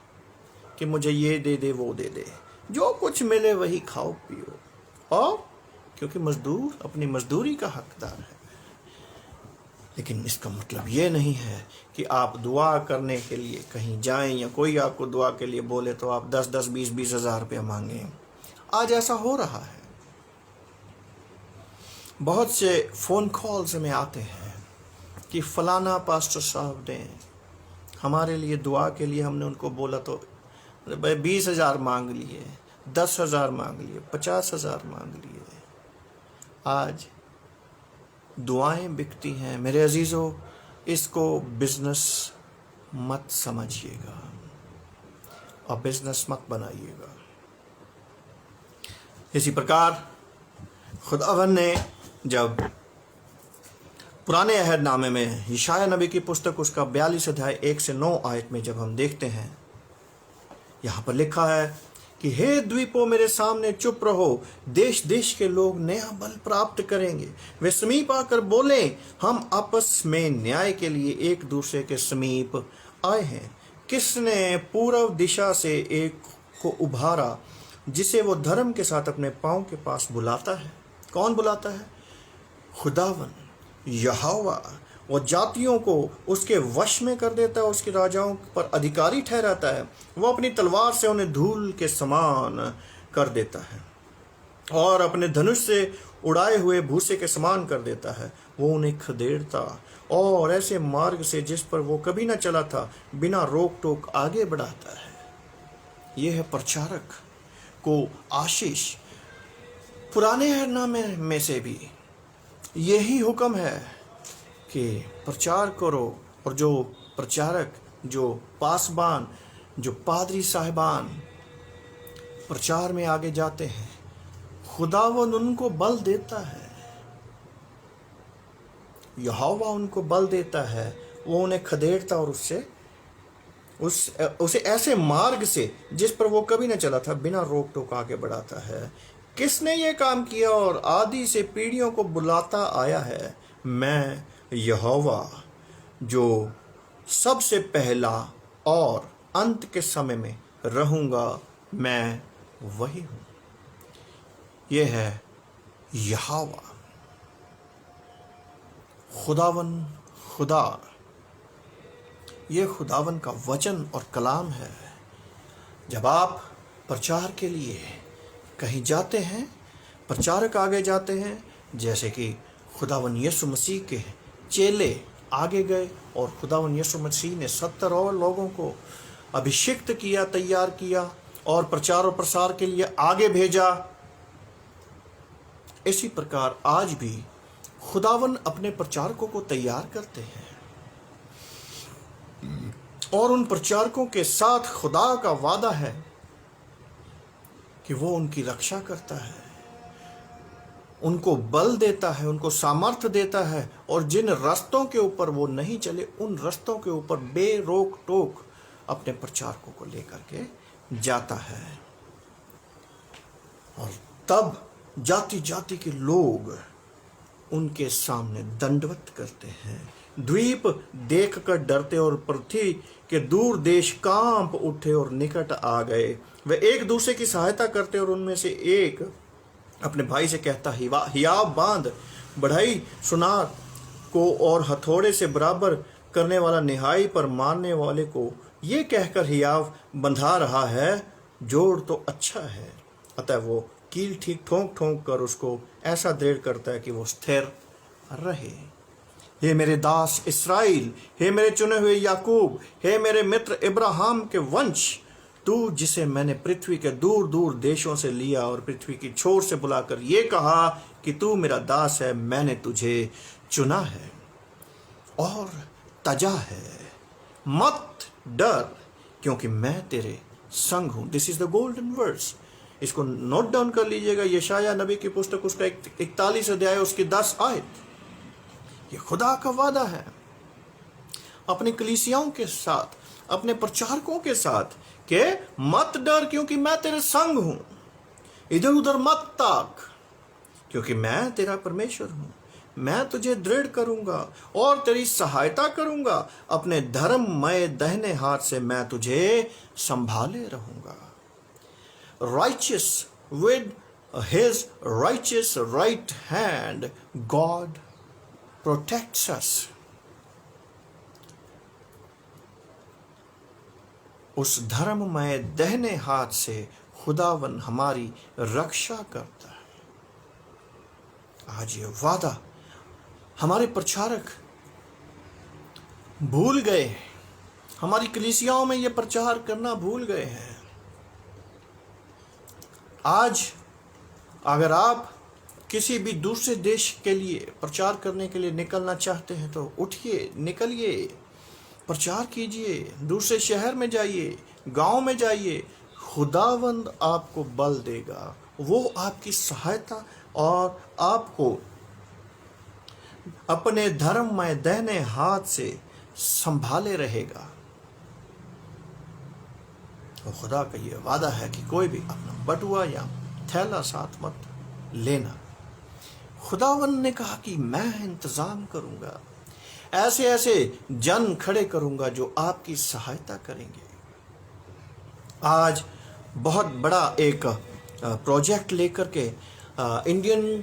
A: कि मुझे ये दे दे वो दे दे, जो कुछ मिले वही खाओ पियो, और क्योंकि मजदूर अपनी मजदूरी का हकदार है। लेकिन इसका मतलब ये नहीं है कि आप दुआ करने के लिए कहीं जाएं या कोई आपको दुआ के लिए बोले तो आप 10-10, 20-20 हज़ार रुपया मांगें। आज ऐसा हो रहा है। बहुत से फ़ोन कॉल्स में आते हैं कि फलाना पास्टर साहब ने हमारे लिए दुआ के लिए, हमने उनको बोला तो 20,000 मांग लिए, 10,000 मांग लिए, 50,000 मांग लिए। आज दुआएं बिकती हैं। मेरे अजीज़ों, इसको बिजनेस मत समझिएगा और बिजनेस मत बनाइएगा। इसी प्रकार खुदावंद ने जब पुराने अहदनामे में यशाया नबी की पुस्तक उसका 42 अध्याय 1 से 9 आयत में जब हम देखते हैं, यहाँ पर लिखा है कि हे द्वीपों मेरे सामने चुप रहो, देश देश के लोग नया बल प्राप्त करेंगे। वे समीप आकर बोले, हम आपस में न्याय के लिए एक दूसरे के समीप आए हैं। किसने पूर्व दिशा से एक को उभारा, जिसे वो धर्म के साथ अपने पांव के पास बुलाता है। कौन बुलाता है? खुदावन यहोवा। वो जातियों को उसके वश में कर देता है, उसके राजाओं पर अधिकारी ठहराता है। वो अपनी तलवार से उन्हें धूल के समान कर देता है और अपने धनुष से उड़ाए हुए भूसे के समान कर देता है। वो उन्हें खदेड़ता और ऐसे मार्ग से जिस पर वो कभी न चला था बिना रोक टोक आगे बढ़ाता है। यह है प्रचारक को आशीष। पुराने अहदनामे में से भी यही हुक्म है कि प्रचार करो, और जो प्रचारक, जो पासबान, जो पादरी साहिबान प्रचार में आगे जाते हैं, खुदावंद उनको बल देता है, यहोवा उनको बल देता है। वो उन्हें खदेड़ता और उसे ऐसे मार्ग से जिस पर वो कभी न चला था बिना रोक टोक आगे बढ़ाता है। किसने ये काम किया और आदि से पीढ़ियों को बुलाता आया है? मैं यहोवा, जो सबसे पहला और अंत के समय में रहूंगा, मैं वही हूं। यह है यहोवा, खुदावन खुदा। यह खुदावन का वचन और कलाम है। जब आप प्रचार के लिए कहीं जाते हैं, प्रचारक आगे जाते हैं, जैसे कि खुदावन यीशु मसीह के चेले आगे गए और खुदावन यीशु मसीह ने 70 और लोगों को अभिषिक्त किया, तैयार किया और प्रचार और प्रसार के लिए आगे भेजा। इसी प्रकार आज भी खुदावन अपने प्रचारकों को तैयार करते हैं और उन प्रचारकों के साथ खुदा का वादा है कि वो उनकी रक्षा करता है, उनको बल देता है, उनको सामर्थ्य देता है, और जिन रास्तों के ऊपर वो नहीं चले उन रास्तों के ऊपर बेरोक टोक अपने प्रचारकों को लेकर के जाता है। और तब जाति जाति के लोग उनके सामने दंडवत करते हैं। द्वीप देखकर डरते और पृथ्वी के दूर देश कांप उठे और निकट आ गए। वे एक दूसरे की सहायता करते और उनमें से एक अपने भाई से कहता, हियाव बांध, बढ़ई सुनार को और हथौड़े से बराबर करने वाला निहाई पर मारने वाले को ये कहकर हियाव बंधा रहा है, जोड़ तो अच्छा है अतः वो कील ठीक ठोंक ठोंक कर उसको ऐसा दृढ़ करता है कि वो स्थिर रहे। हे मेरे दास इस्राएल, हे मेरे चुने हुए याकूब, हे मेरे मित्र इब्राहिम के वंश, तू जिसे मैंने पृथ्वी के दूर दूर देशों से लिया और पृथ्वी की छोर से बुलाकर ये कहा कि तू मेरा दास है, मैंने तुझे चुना है और तजा है। मत डर, क्योंकि मैं तेरे संग हूं। This is the golden verse. इसको नोट डाउन कर लीजिएगा। यशाया नबी की पुस्तक उसका 41 अध्याय उसकी 10 आयत। ये खुदा का वादा है अपने कलीसियाओं के साथ, अपने प्रचारकों के साथ कि मत डर क्योंकि मैं तेरे संग हूं, इधर उधर मत ताक क्योंकि मैं तेरा परमेश्वर हूं। मैं तुझे दृढ़ करूंगा और तेरी सहायता करूंगा, अपने धर्ममय दाहिने हाथ से मैं तुझे संभाले रहूंगा। Righteous with his righteous right hand God protects us. उस धर्ममय दाहिने हाथ से खुदावन हमारी रक्षा करता है। आज ये वादा हमारे प्रचारक भूल गए, हमारी कलीसियाओं में ये प्रचार करना भूल गए हैं। आज अगर आप किसी भी दूसरे देश के लिए प्रचार करने के लिए निकलना चाहते हैं तो उठिए, निकलिए, प्रचार कीजिए, दूसरे शहर में जाइए, गांव में जाइए। खुदावंद आपको बल देगा, वो आपकी सहायता और आपको अपने धर्ममय दाहिने हाथ से संभाले रहेगा। तो खुदा का ये वादा है कि कोई भी अपना बटुआ या थैला साथ मत लेना। खुदावन ने कहा कि मैं इंतजाम करूंगा, ऐसे ऐसे जन खड़े करूंगा जो आपकी सहायता करेंगे। आज बहुत बड़ा एक प्रोजेक्ट लेकर के इंडियन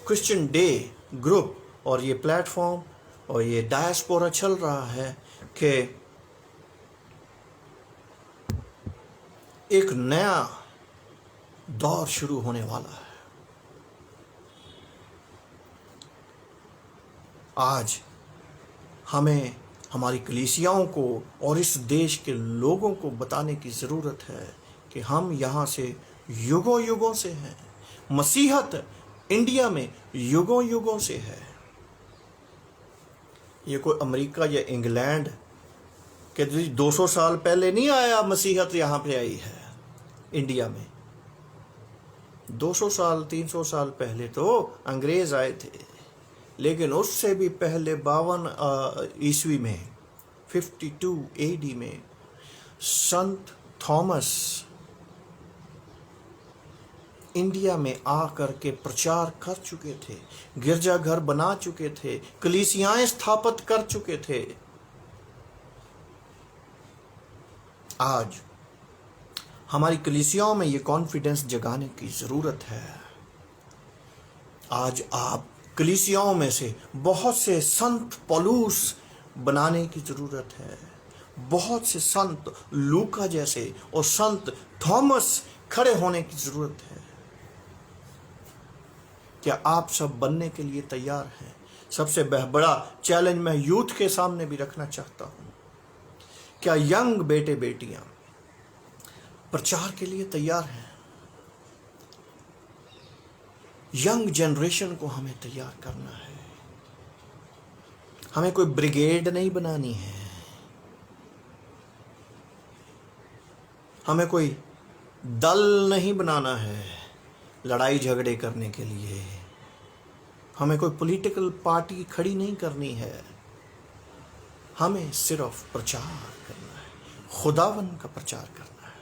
A: क्रिश्चियन डे ग्रुप और ये प्लेटफॉर्म और ये डायस्पोरा चल रहा है कि एक नया दौर शुरू होने वाला है। आज हमें हमारी कलीसियाओं को और इस देश के लोगों को बताने की ज़रूरत है कि हम यहाँ से युगों युगों से हैं। मसीहत इंडिया में युगों युगों से है। ये कोई अमेरिका या इंग्लैंड के 200 साल पहले नहीं आया, मसीहत यहाँ पे आई है इंडिया में। 200 साल 300 साल पहले तो अंग्रेज आए थे, लेकिन उससे भी पहले 52 ईस्वी में 52 AD में संत थॉमस इंडिया में आकर के प्रचार कर चुके थे, गिरजाघर बना चुके थे, कलीसियाएं स्थापित कर चुके थे। आज हमारी कलीसियाओं में ये कॉन्फिडेंस जगाने की जरूरत है। आज आप कलीसियाओं में से बहुत से संत पौलुस बनाने की जरूरत है, बहुत से संत लूका जैसे और संत थॉमस खड़े होने की जरूरत है। क्या आप सब बनने के लिए तैयार हैं? सबसे बड़ा चैलेंज मैं यूथ के सामने भी रखना चाहता हूं। क्या यंग बेटे बेटियां प्रचार के लिए तैयार हैं? यंग जनरेशन को हमें तैयार करना है। हमें कोई ब्रिगेड नहीं बनानी है, हमें कोई दल नहीं बनाना है लड़ाई झगड़े करने के लिए। हमें कोई पॉलिटिकल पार्टी खड़ी नहीं करनी है। हमें सिर्फ प्रचार करना है, खुदावन का प्रचार करना है।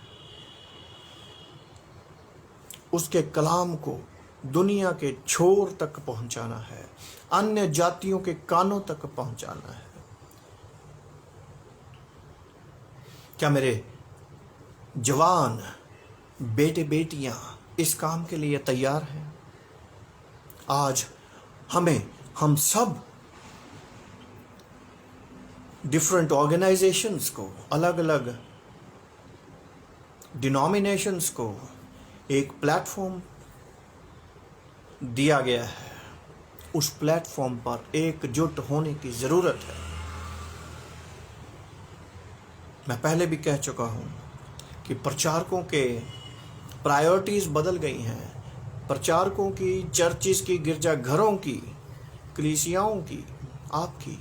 A: उसके कलाम को दुनिया के छोर तक पहुंचाना है, अन्य जातियों के कानों तक पहुंचाना है। क्या मेरे जवान बेटे बेटियां इस काम के लिए तैयार हैं? आज हम सब डिफरेंट ऑर्गेनाइजेशंस को, अलग अलग डिनोमिनेशंस को एक प्लेटफॉर्म दिया गया है, उस प्लेटफॉर्म पर एकजुट होने की ज़रूरत है। मैं पहले भी कह चुका हूँ कि प्रचारकों के प्रायोरिटीज़ बदल गई हैं। प्रचारकों की, चर्चिस की, गिरजाघरों की, कलीसियाओं की, आपकी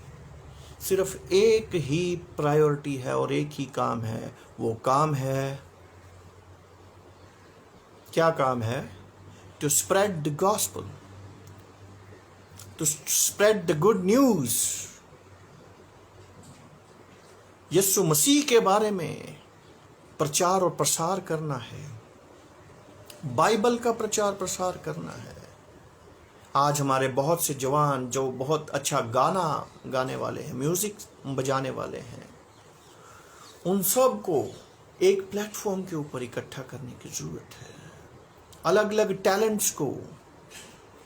A: सिर्फ एक ही प्रायोरिटी है और एक ही काम है। वो काम है, क्या काम है? To spread the gospel, to spread the good news. Yeshu Masih के बारे में प्रचार और प्रसार करना है, बाइबल का प्रचार प्रसार करना है। आज हमारे बहुत से जवान जो बहुत अच्छा गाना गाने वाले हैं, म्यूजिक बजाने वाले हैं, उन सब को एक प्लेटफॉर्म के ऊपर इकट्ठा करने की ज़रूरत है। अलग अलग टैलेंट्स को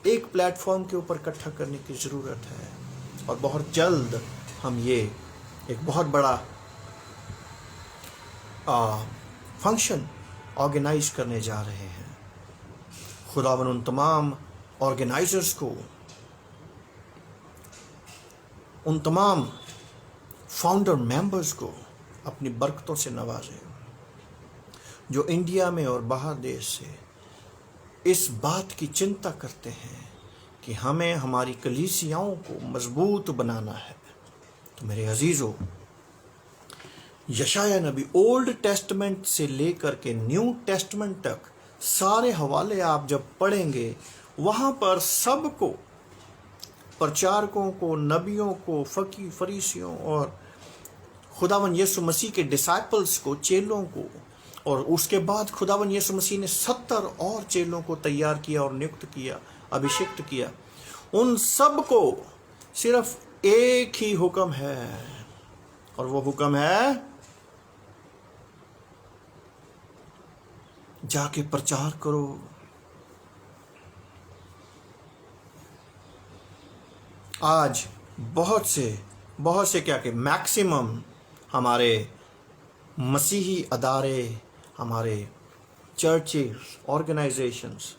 A: एक प्लेटफॉर्म के ऊपर इकट्ठा करने की ज़रूरत है। और बहुत जल्द हम ये एक बहुत बड़ा फंक्शन ऑर्गेनाइज करने जा रहे हैं। खुदावन उन तमाम ऑर्गेनाइजर्स को, उन तमाम फाउंडर मेंबर्स को अपनी बरकतों से नवाजे, जो इंडिया में और बाहर देश से इस बात की चिंता करते हैं कि हमें हमारी कलीसियाओं को मजबूत बनाना है। तो मेरे अजीज़ों, यशाया नबी ओल्ड टेस्टमेंट से लेकर के न्यू टेस्टमेंट तक सारे हवाले आप जब पढ़ेंगे, वहाँ पर सबको, प्रचारकों को, नबियों को, फरीसियों और खुदावन यीशु मसीह के डिसाइपल्स को, चेलों को, और उसके बाद खुदावन यीशु मसीह ने 70 और चेलों को तैयार किया और नियुक्त किया, अभिषिक्त किया। उन सब को सिर्फ एक ही हुक्म है, और वो हुक्म है जाके प्रचार करो। आज बहुत से क्या कि मैक्सिमम हमारे मसीही अदारे, हमारे चर्चेस, ऑर्गेनाइजेशंस,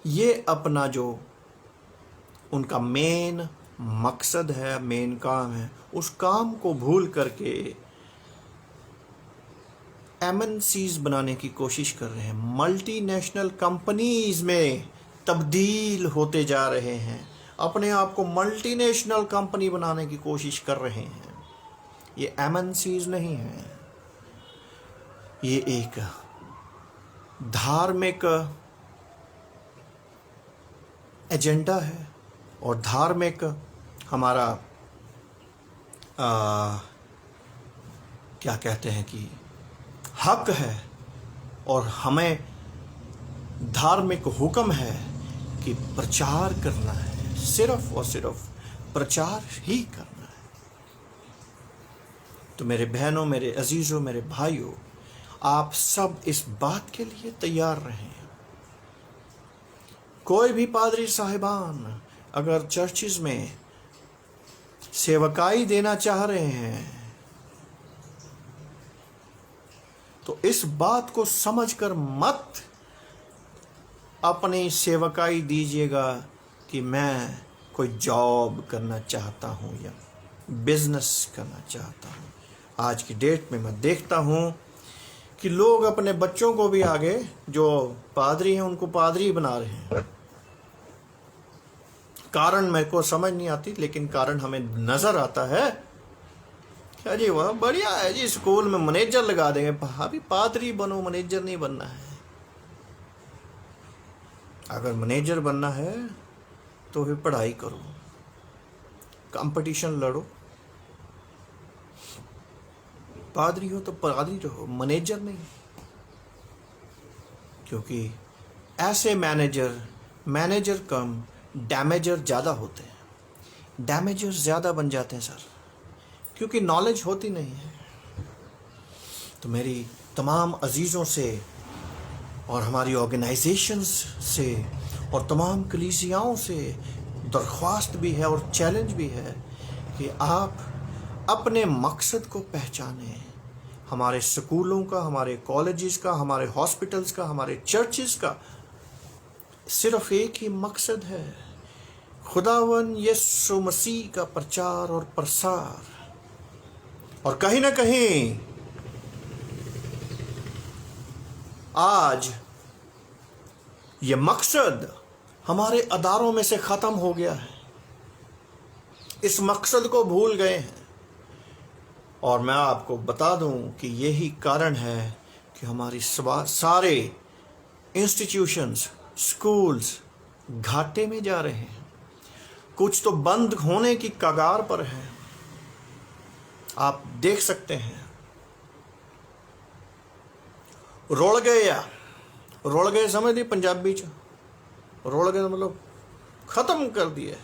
A: ये अपना जो उनका मेन मकसद है, मेन काम है, उस काम को भूल करके MNCs बनाने की कोशिश कर रहे हैं। मल्टीनेशनल कंपनीज में तब्दील होते जा रहे हैं, अपने आप को मल्टीनेशनल कंपनी बनाने की कोशिश कर रहे हैं। ये MNCs नहीं है, ये एक धार्मिक एजेंडा है और धार्मिक हमारा क्या कहते हैं कि हक है, और हमें धार्मिक हुक्म है कि प्रचार करना है, सिर्फ और सिर्फ प्रचार ही करना है। तो मेरे बहनों, मेरे अजीज़ों, मेरे भाइयों, आप सब इस बात के लिए तैयार रहें। कोई भी पादरी साहिबान अगर चर्चिज में सेवकाई देना चाह रहे हैं तो इस बात को समझकर मत अपनी सेवकाई दीजिएगा कि मैं कोई जॉब करना चाहता हूँ या बिजनेस करना चाहता हूँ। आज की डेट में मैं देखता हूँ कि लोग अपने बच्चों को भी आगे, जो पादरी हैं उनको पादरी बना रहे हैं। कारण मेरे को समझ नहीं आती, लेकिन कारण हमें नजर आता है। अरे वाह, बढ़िया है जी, स्कूल में मैनेजर लगा देंगे। अभी पादरी बनो, मैनेजर नहीं बनना है। अगर मैनेजर बनना है तो फिर पढ़ाई करो, कंपटीशन लड़ो। पादरी हो तो पादरी रहो, मैनेजर नहीं। क्योंकि ऐसे मैनेजर कम डैमेजर ज़्यादा होते हैं। डैमेजर ज़्यादा बन जाते हैं सर, क्योंकि नॉलेज होती नहीं है। तो मेरी तमाम अजीज़ों से और हमारी ऑर्गेनाइजेशंस से और तमाम कलीसियाओं से दरख्वास्त भी है और चैलेंज भी है कि आप अपने मकसद को पहचानें, हमारे स्कूलों का, हमारे कॉलेजेस का, हमारे हॉस्पिटल्स का, हमारे चर्चेस का सिर्फ एक ही मकसद है, खुदावन यीशु मसीह का प्रचार और प्रसार। और कहीं ना कहीं आज ये मकसद हमारे अदारों में से ख़त्म हो गया है। इस मकसद को भूल गए हैं। और मैं आपको बता दूं कि यही कारण है कि हमारी सारे इंस्टीट्यूशंस, स्कूल्स घाटे में जा रहे हैं। कुछ तो बंद होने की कगार पर है। आप देख सकते हैं रुल गए समझ ली पंजाबी च रुल गए मतलब खत्म कर दिया,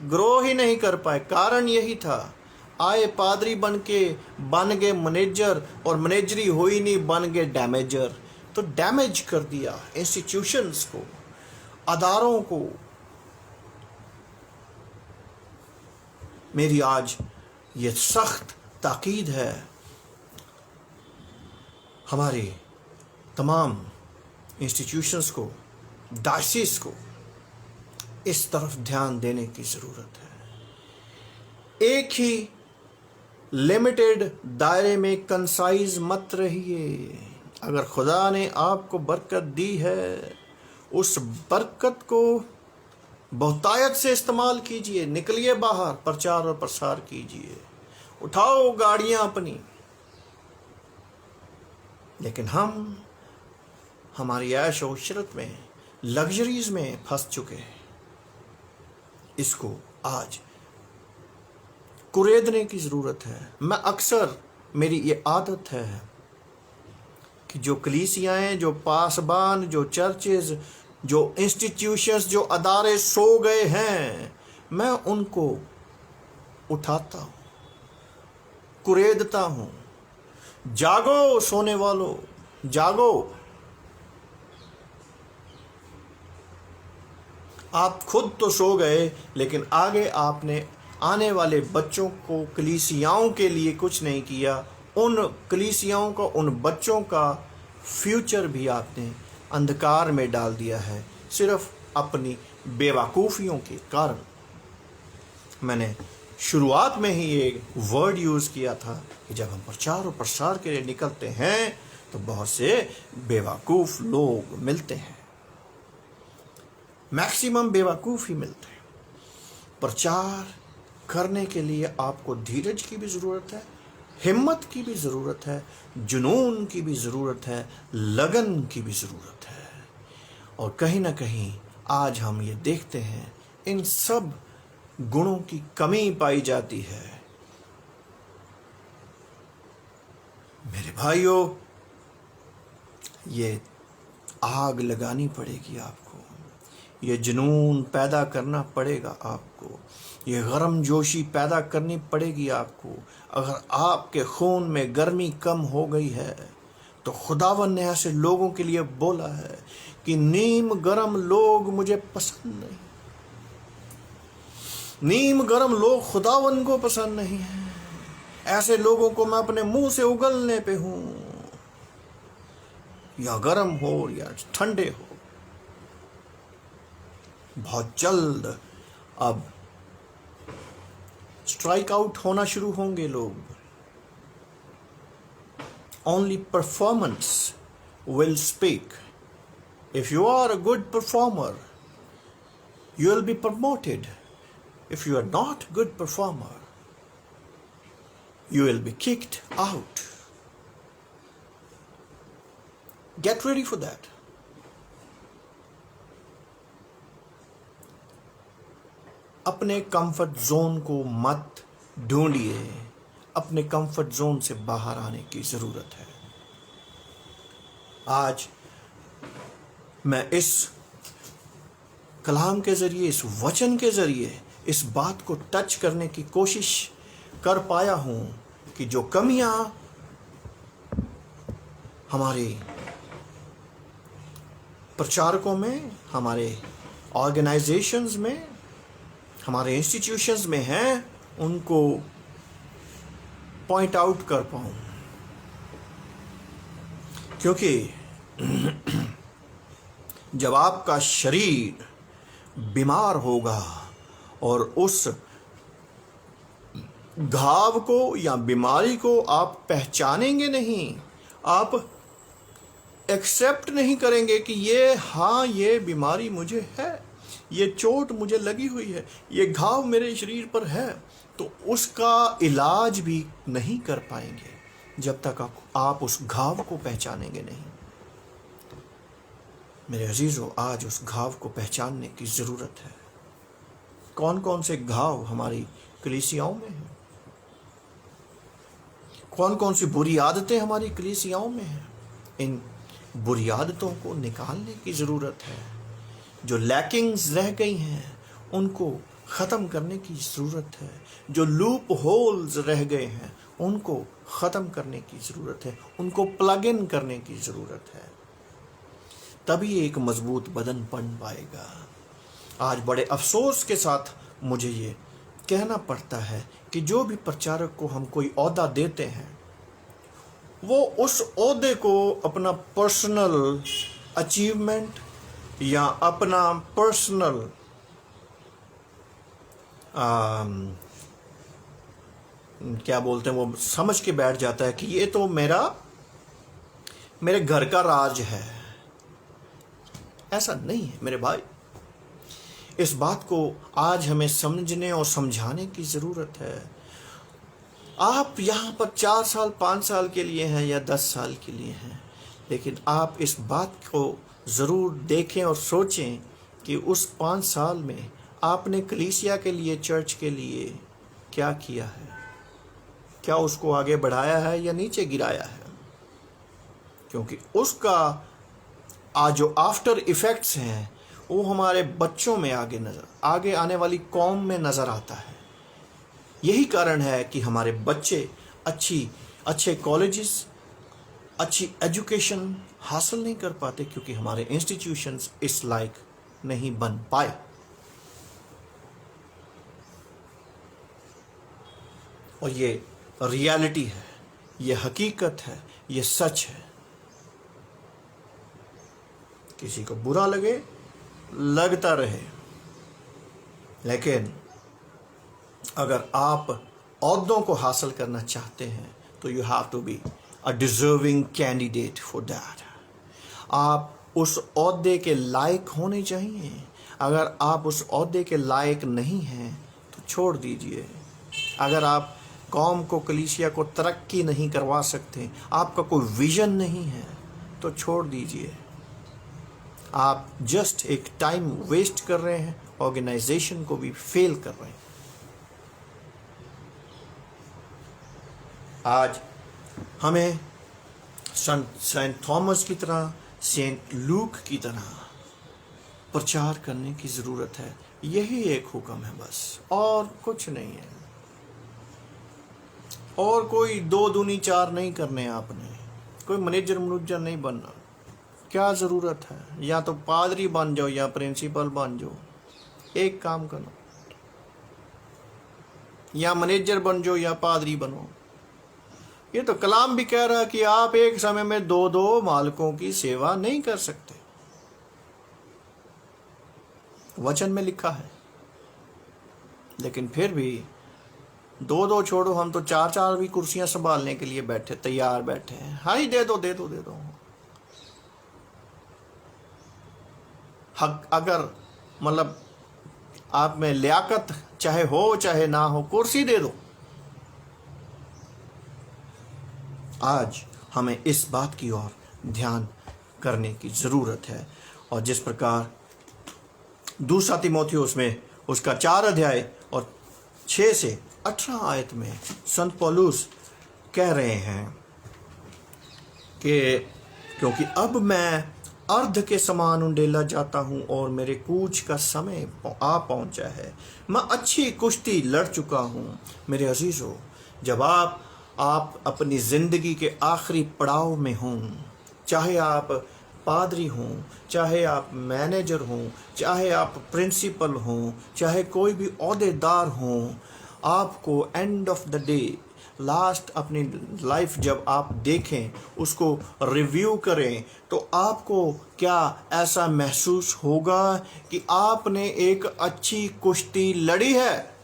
A: ग्रो ही नहीं कर पाए। कारण यही था, आए पादरी बन गए मैनेजर, और मैनेजरी हुई नहीं, बन गए डैमेजर। तो डैमेज कर दिया इंस्टीट्यूशंस को, अदारों को। मेरी आज ये सख्त ताकीद है हमारे तमाम इंस्टीट्यूशंस को, डायसिस को इस तरफ ध्यान देने की ज़रूरत है। एक ही लिमिटेड दायरे में कंसाइज मत रहिए। अगर खुदा ने आपको बरकत दी है, उस बरकत को बहुतायत से इस्तेमाल कीजिए। निकलिए बाहर, प्रचार और प्रसार कीजिए, उठाओ गाड़ियां अपनी। लेकिन हम हमारी ऐश और इशरत में, लग्जरीज में फंस चुके हैं। इसको आज कुरेदने की ज़रूरत है। मैं अक्सर, मेरी ये आदत है कि जो कलीसियाएं, जो पासबान, जो चर्चेज, जो इंस्टीट्यूशंस, जो अदारे सो गए हैं, मैं उनको उठाता हूँ, कुरेदता हूँ। जागो सोने वालों, जागो। आप खुद तो सो गए, लेकिन आगे आपने आने वाले बच्चों को, कलीसियाओं के लिए कुछ नहीं किया। उन कलीसियाओं का, उन बच्चों का फ्यूचर भी आपने अंधकार में डाल दिया है, सिर्फ अपनी बेवकूफ़ियों के कारण। मैंने शुरुआत में ही एक वर्ड यूज़ किया था कि जब हम प्रचार और प्रसार के लिए निकलते हैं तो बहुत से बेवकूफ़ लोग मिलते हैं, मैक्सिमम बेवकूफ़ ही मिलते हैं। प्रचार करने के लिए आपको धीरज की भी ज़रूरत है, हिम्मत की भी ज़रूरत है, जुनून की भी ज़रूरत है, लगन की भी ज़रूरत है। और कहीं ना कहीं आज हम ये देखते हैं, इन सब गुणों की कमी पाई जाती है। मेरे भाइयों, ये आग लगानी पड़ेगी आपको, ये जुनून पैदा करना पड़ेगा आपको, ये गरम जोशी पैदा करनी पड़ेगी आपको। अगर आपके खून में गर्मी कम हो गई है तो खुदावन ने ऐसे लोगों के लिए बोला है कि नीम गरम लोग मुझे पसंद नहीं, नीम गरम लोग खुदावन को पसंद नहीं है। ऐसे लोगों को मैं अपने मुंह से उगलने पे हूं, या गर्म हो या ठंडे हो। बहुत जल्द अब स्ट्राइक आउट होना शुरू होंगे लोग। Only performance will speak. If you are a good performer, you will be promoted. If you are not good performer, you will be kicked out. Get ready for that. अपने कंफर्ट जोन को मत ढूंढिए, अपने कंफर्ट जोन से बाहर आने की ज़रूरत है। आज मैं इस कलाम के ज़रिए, इस वचन के ज़रिए इस बात को टच करने की कोशिश कर पाया हूँ कि जो कमियाँ हमारे प्रचारकों में, हमारे ऑर्गेनाइजेशंस में, हमारे इंस्टीट्यूशंस में हैं, उनको पॉइंट आउट कर पाऊँ। क्योंकि जब आपका शरीर बीमार होगा और उस घाव को या बीमारी को आप पहचानेंगे नहीं, आप एक्सेप्ट नहीं करेंगे कि ये बीमारी मुझे है, ये चोट मुझे लगी हुई है, ये घाव मेरे शरीर पर है, तो उसका इलाज भी नहीं कर पाएंगे जब तक आप उस घाव को पहचानेंगे नहीं। मेरे अजीजों, आज उस घाव को पहचानने की ज़रूरत है। कौन कौन से घाव हमारी कलीसियाओं में हैं? कौन कौन सी बुरी आदतें हमारी कलीसियाओं में हैं? इन बुरी आदतों को निकालने की ज़रूरत है। जो लैकिंग्स रह गई हैं उनको ख़त्म करने की ज़रूरत है। जो लूप होल्स रह गए हैं उनको ख़त्म करने की ज़रूरत है, उनको प्लग इन करने की ज़रूरत है, तभी एक मजबूत बदन बन पाएगा। आज बड़े अफसोस के साथ मुझे ये कहना पड़ता है कि जो भी प्रचारक को हम कोई ओहदा देते हैं, वो उस ओहदे को अपना पर्सनल अचीवमेंट या अपना पर्सनल क्या बोलते हैं, वो समझ के बैठ जाता है कि ये तो मेरे घर का राज है। ऐसा नहीं है मेरे भाई। इस बात को आज हमें समझने और समझाने की ज़रूरत है। आप यहाँ पर 4 साल 5 साल के लिए हैं या 10 साल के लिए हैं, लेकिन आप इस बात को ज़रूर देखें और सोचें कि उस 5 साल में आपने कलीसिया के लिए, चर्च के लिए क्या किया है। क्या उसको आगे बढ़ाया है या नीचे गिराया है? क्योंकि उसका आज जो आफ्टर इफ़ेक्ट्स हैं वो हमारे बच्चों में आगे आने वाली कौम में नज़र आता है। यही कारण है कि हमारे बच्चे अच्छे कॉलेजेस, अच्छी एजुकेशन हासिल नहीं कर पाते, क्योंकि हमारे इंस्टीट्यूशंस इस लायक नहीं बन पाए। और ये रियलिटी है, ये हकीकत है, ये सच है। किसी को बुरा लगता रहे, लेकिन अगर आप ओहदों को हासिल करना चाहते हैं तो you have to be a deserving candidate for that. आप उस ओहदे के लायक होने चाहिए। अगर आप उस ओहदे के लायक नहीं हैं तो छोड़ दीजिए। अगर आप कौम को, कलीसिया को तरक्की नहीं करवा सकते, आपका कोई विजन नहीं है, तो छोड़ दीजिए। आप जस्ट एक टाइम वेस्ट कर रहे हैं, ऑर्गेनाइजेशन को भी फेल कर रहे हैं। आज हमें सेंट थॉमस की तरह, सेंट लूक की तरह प्रचार करने की ज़रूरत है। यही एक हुक्म है बस, और कुछ नहीं है। और कोई 2 दूनी 4 नहीं करने आपने, कोई मैनेजर नहीं बनना। क्या ज़रूरत है? या तो पादरी बन जाओ या प्रिंसिपल बन जाओ, एक काम करो। या मैनेजर बन जाओ या पादरी बनो। ये तो कलाम भी कह रहा है कि आप एक समय में 2 मालिकों की सेवा नहीं कर सकते। वचन में लिखा है। लेकिन फिर भी 2 छोड़ो, हम तो 4 भी कुर्सियां संभालने के लिए तैयार बैठे हैं। हाँ, दे दो। हक, अगर मतलब आप में लियाकत चाहे हो चाहे ना हो, कुर्सी दे दो। आज हमें इस बात की ओर ध्यान करने की ज़रूरत है। और जिस प्रकार दूसरा तीमुथियुस में उसका 4 अध्याय और 6 से 18 आयत में संत पौलुस कह रहे हैं कि क्योंकि अब मैं अर्ध के समान उंडेला जाता हूँ और मेरे कूच का समय आ पहुँचा है। मैं अच्छी कुश्ती लड़ चुका हूँ। मेरे अजीज़ों, जब आप अपनी ज़िंदगी के आखिरी पड़ाव में हों, चाहे आप पादरी हों, चाहे आप मैनेजर हों, चाहे आप प्रिंसिपल हों, चाहे कोई भी ओहदेदार हों, आपको end of the day last अपनी लाइफ जब आप देखें, उसको रिव्यू करें, तो आपको क्या ऐसा महसूस होगा कि आपने एक अच्छी कुश्ती लड़ी है?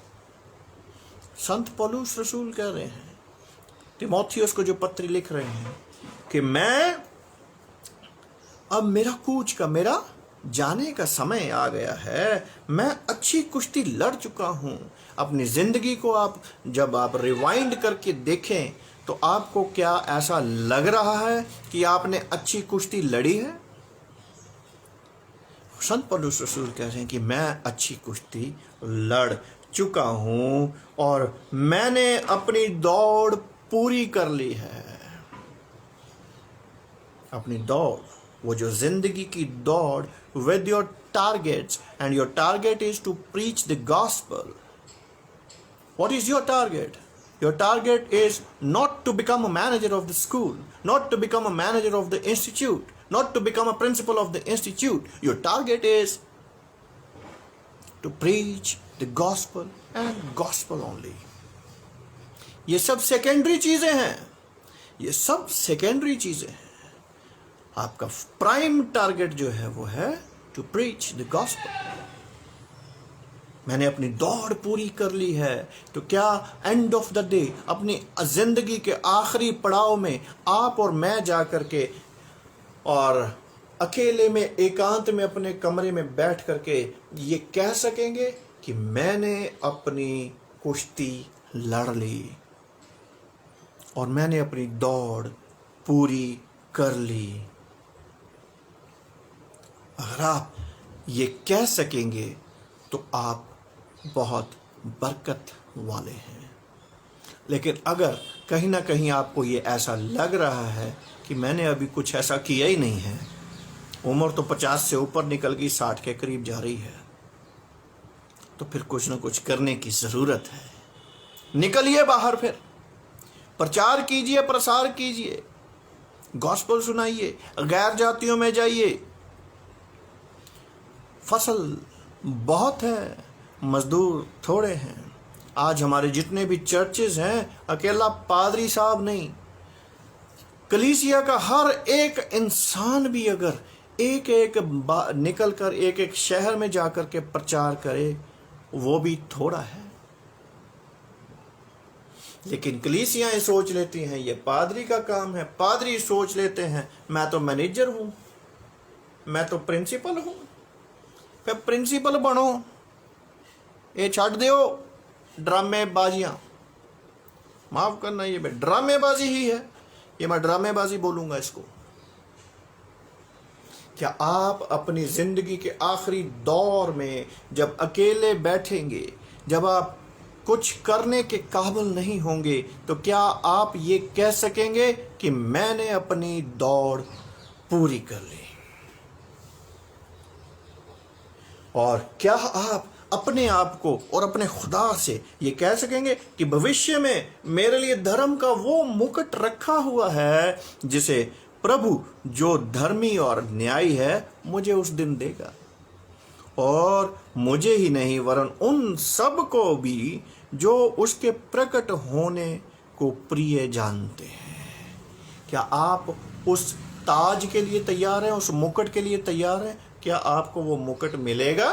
A: संत पौलुस रसूल कह रहे हैं, तीमुथियुस को जो पत्र लिख रहे हैं कि मैं अब मेरा कूच का, मेरा जाने का समय आ गया है, मैं अच्छी कुश्ती लड़ चुका हूं। अपनी जिंदगी को आप जब आप रिवाइंड करके देखें तो आपको क्या ऐसा लग रहा है कि आपने अच्छी कुश्ती लड़ी है? संत पौलुस रसूल कह रहे हैं कि मैं अच्छी कुश्ती लड़ चुका हूं और मैंने अपनी दौड़ पूरी कर ली है। अपनी दौड़, वो जो जिंदगी की दौड़ with your targets, and your target is to preach the gospel. What is your target? Your target is not to become a manager of the school, not to become a manager of the institute, not to become a principal of the institute. Your target is to preach the gospel and gospel only. ये सब सेकेंडरी चीजें हैं, ये सब सेकेंडरी चीजें हैं। आपका प्राइम टारगेट जो है वो है टू प्रीच द गॉस्पेल। मैंने अपनी दौड़ पूरी कर ली है, तो क्या एंड ऑफ द डे, अपनी जिंदगी के आखिरी पड़ाव में आप और मैं जा करके और अकेले में एकांत में अपने कमरे में बैठ करके ये कह सकेंगे कि मैंने अपनी कुश्ती लड़ ली और मैंने अपनी दौड़ पूरी कर ली? अगर आप ये कह सकेंगे तो आप बहुत बरकत वाले हैं। लेकिन अगर कहीं ना कहीं आपको ये ऐसा लग रहा है कि मैंने अभी कुछ ऐसा किया ही नहीं है, उम्र तो 50 से ऊपर निकल गई, 60 के करीब जा रही है, तो फिर कुछ ना कुछ करने की ज़रूरत है। निकलिए बाहर, फिर प्रचार कीजिए, प्रसार कीजिए, गॉस्पेल सुनाइए, गैर जातियों में जाइए। फसल बहुत है, मजदूर थोड़े हैं। आज हमारे जितने भी चर्चेज हैं, अकेला पादरी साहब नहीं, कलीसिया का हर एक इंसान भी अगर एक एक निकल कर एक एक शहर में जाकर के प्रचार करे, वो भी थोड़ा है। लेकिन कलीसियाएं सोच लेती हैं ये पादरी का काम है, पादरी सोच लेते हैं मैं तो मैनेजर हूं, मैं तो प्रिंसिपल हूं। फिर प्रिंसिपल बनो, ये छाड़ दो ड्रामेबाजियां। माफ करना, ये ड्रामेबाजी ही है, ये मैं ड्रामेबाजी बोलूंगा इसको। क्या आप अपनी जिंदगी के आखिरी दौर में जब अकेले बैठेंगे, जब आप कुछ करने के काबिल नहीं होंगे, तो क्या आप ये कह सकेंगे कि मैंने अपनी दौड़ पूरी कर ली? और क्या आप अपने आप को और अपने खुदा से ये कह सकेंगे कि भविष्य में मेरे लिए धर्म का वो मुकुट रखा हुआ है जिसे प्रभु जो धर्मी और न्यायी है मुझे उस दिन देगा, और मुझे ही नहीं वरन उन सब को भी जो उसके प्रकट होने को प्रिय जानते हैं। क्या आप उस ताज के लिए तैयार हैं, उस मुकुट के लिए तैयार हैं? क्या आपको वो मुकुट मिलेगा?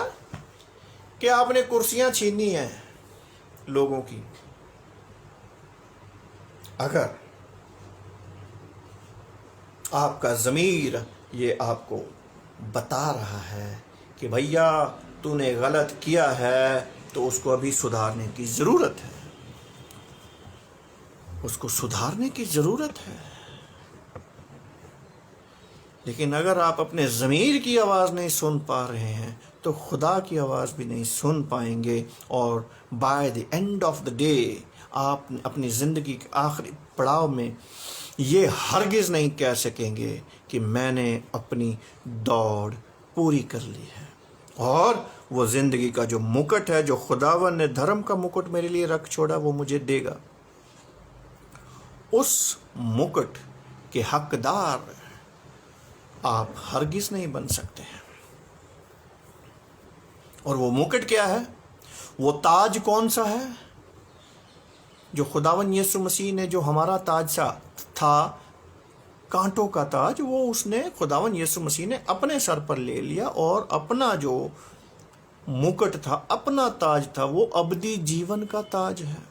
A: क्या आपने कुर्सियां छीनी हैं लोगों की? अगर आपका ज़मीर ये आपको बता रहा है कि भैया तूने गलत किया है, तो उसको अभी सुधारने की ज़रूरत है, उसको सुधारने की ज़रूरत है। लेकिन अगर आप अपने ज़मीर की आवाज़ नहीं सुन पा रहे हैं, तो खुदा की आवाज़ भी नहीं सुन पाएंगे, और by the end of the day आप अपनी ज़िंदगी के आखिरी पड़ाव में ये हरगिज़ नहीं कह सकेंगे कि मैंने अपनी दौड़ पूरी कर ली है। और वो ज़िंदगी का जो मुकुट है, जो खुदावन ने धर्म का मुकुट मेरे लिए रख छोड़ा, वो मुझे देगा। उस मुकुट के हकदार आप हरगिज़ नहीं बन सकते हैं। और वो मुकुट क्या है? वो ताज कौन सा है जो खुदावन यीशु मसीह ने जो हमारा ताज सा था, कांटों का ताज, वो उसने खुदावन यीशु मसीह ने अपने सर पर ले लिया और अपना जो मुकुट था, अपना ताज था, वो अबदी जीवन का ताज है,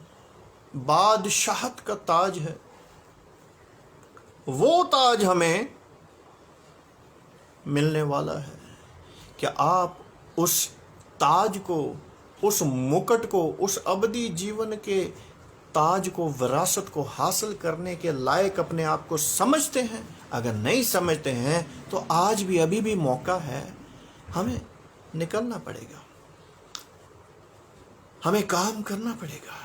A: बादशाहत का ताज है। वो ताज हमें मिलने वाला है। क्या आप उस ताज को, उस मुकुट को, उस अबदी जीवन के ताज को, विरासत को हासिल करने के लायक अपने आप को समझते हैं? अगर नहीं समझते हैं तो आज भी, अभी भी मौका है, हमें निकलना पड़ेगा, हमें काम करना पड़ेगा।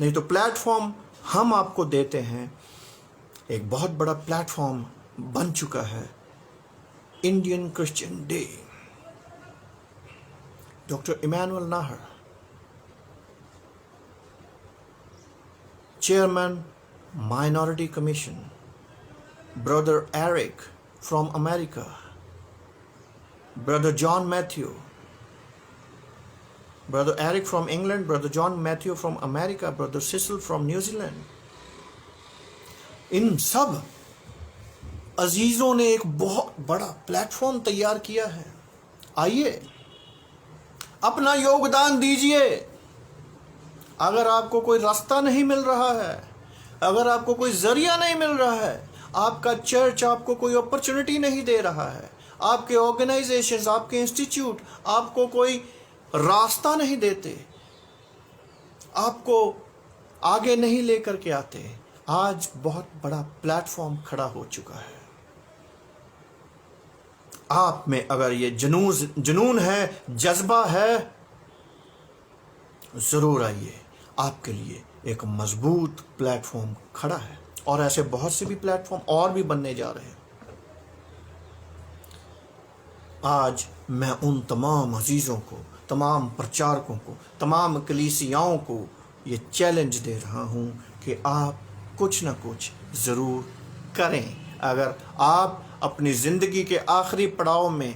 A: नहीं तो प्लेटफॉर्म हम आपको देते हैं, एक बहुत बड़ा प्लेटफॉर्म बन चुका है Indian Christian day. Doctor Emmanuel Nahar, Chairman, Minority Commission, Brother Eric from America, Brother John Matthew, Brother Eric from England, Brother John Matthew from America, Brother Cecil from New Zealand. इन सब अजीजों ने एक बहुत बड़ा प्लेटफॉर्म तैयार किया है। आइए, अपना योगदान दीजिए। अगर आपको कोई रास्ता नहीं मिल रहा है, अगर आपको कोई जरिया नहीं मिल रहा है, आपका चर्च आपको कोई अपॉर्चुनिटी नहीं दे रहा है, आपके ऑर्गेनाइजेशंस, आपके इंस्टीट्यूट आपको कोई रास्ता नहीं देते, आपको आगे नहीं लेकर के आते, आज बहुत बड़ा प्लेटफॉर्म खड़ा हो चुका है। आप में अगर ये जुनून है, जज्बा है, जरूर आइए। आपके लिए एक मजबूत प्लेटफॉर्म खड़ा है और ऐसे बहुत से भी प्लेटफॉर्म और भी बनने जा रहे हैं। आज मैं उन तमाम अजीजों को, तमाम प्रचारकों को, तमाम कलीसियाओं को ये चैलेंज दे रहा हूं कि आप कुछ ना कुछ ज़रूर करें। अगर आप अपनी ज़िंदगी के आखिरी पड़ाव में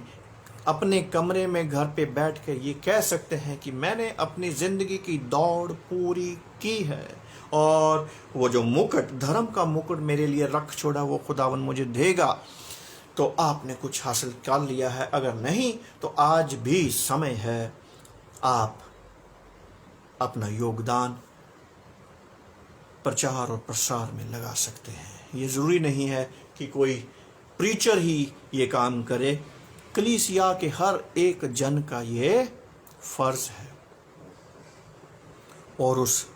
A: अपने कमरे में घर पे बैठ कर ये कह सकते हैं कि मैंने अपनी ज़िंदगी की दौड़ पूरी की है और वो जो मुकुट, धर्म का मुकुट मेरे लिए रख छोड़ा, वो खुदावन मुझे देगा, तो आपने कुछ हासिल कर लिया है। अगर नहीं तो आज भी समय है, आप अपना योगदान प्रचार और प्रसार में लगा सकते हैं। ये ज़रूरी नहीं है कि कोई प्रीचर ही ये काम करे, कलीसिया के हर एक जन का ये फर्ज है। और उस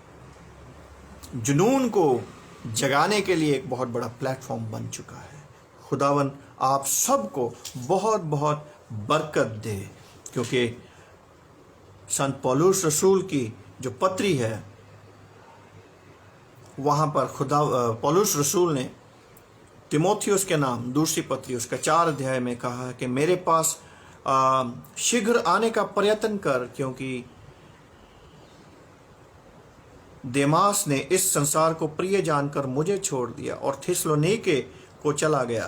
A: जुनून को जगाने के लिए एक बहुत बड़ा प्लेटफॉर्म बन चुका है। खुदावन आप सबको बहुत बहुत बरकत दे, क्योंकि संत पौलुस रसूल की जो पत्री है, वहाँ पर पौलुस रसूल ने तिमोथियुस के नाम दूसरी पत्री उसका 4 अध्याय में कहा कि मेरे पास शीघ्र आने का प्रयत्न कर, क्योंकि देमास ने इस संसार को प्रिय जानकर मुझे छोड़ दिया और थिस्सलुनीके को चला गया,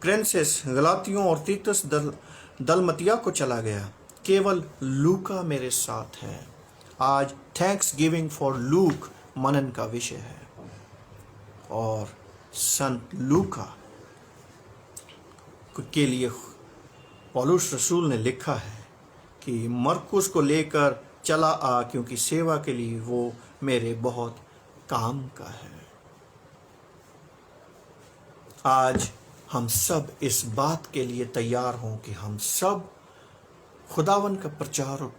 A: क्रेंसेस, गलातियों और तीतुस दलमतिया को चला गया, केवल लूका मेरे साथ है। आज थैंक्स गिविंग फॉर लूक मनन का विषय है और संत लूका के लिए पौलुस रसूल ने लिखा है कि मरकुस को लेकर चला आ, क्योंकि सेवा के लिए वो मेरे बहुत काम का है। आज हम सब इस बात के लिए तैयार हों कि हम सब खुदावन का प्रचार और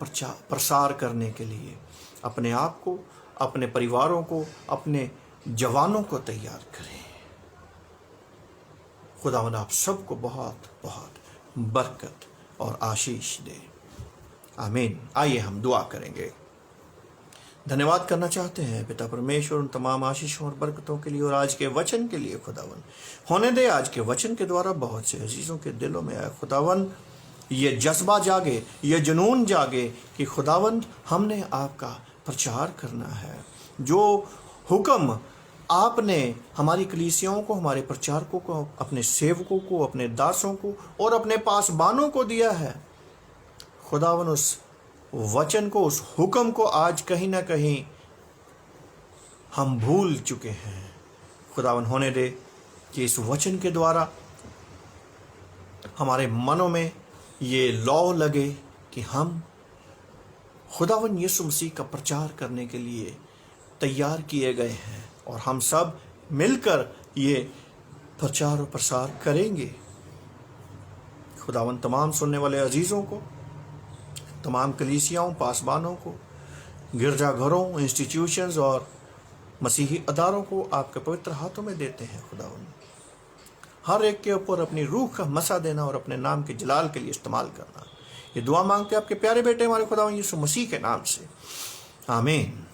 A: प्रसार करने के लिए अपने आप को, अपने परिवारों को, अपने जवानों को तैयार करें। खुदावन आप सबको बहुत बहुत बरकत और आशीष दे। आमीन। आइए हम दुआ करेंगे। धन्यवाद करना चाहते हैं पिता परमेश्वर उन तमाम आशीषों और बरकतों के लिए और आज के वचन के लिए। खुदावन होने दे आज के वचन के द्वारा बहुत से अजीज़ों के दिलों में आए खुदावन ये जज्बा जागे, ये जुनून जागे कि खुदावन हमने आपका प्रचार करना है। जो हुक्म आपने हमारी कलीसियाओं को, हमारे प्रचारकों को, अपने सेवकों को, अपने दासों को और अपने पासबानों को दिया है, खुदावन उस वचन को, उस हुक्म को आज कहीं ना कहीं हम भूल चुके हैं। खुदावन होने दे कि इस वचन के द्वारा हमारे मनों में ये लौ लगे कि हम खुदावन यीशु मसीह का प्रचार करने के लिए तैयार किए गए हैं और हम सब मिलकर ये प्रचार और प्रसार करेंगे। खुदावन तमाम सुनने वाले अजीज़ों को, तमाम कलीसियाओं, पासबानों को, गिरजाघरों, इंस्टीट्यूशंस और मसीही अदारों को आपके पवित्र हाथों में देते हैं। खुदावन हर एक के ऊपर अपनी रूह का मसा देना और अपने नाम के जलाल के लिए इस्तेमाल करना, ये दुआ मांगते हैं आपके प्यारे बेटे हमारे खुदावन यीशु मसीह के नाम से, आमीन।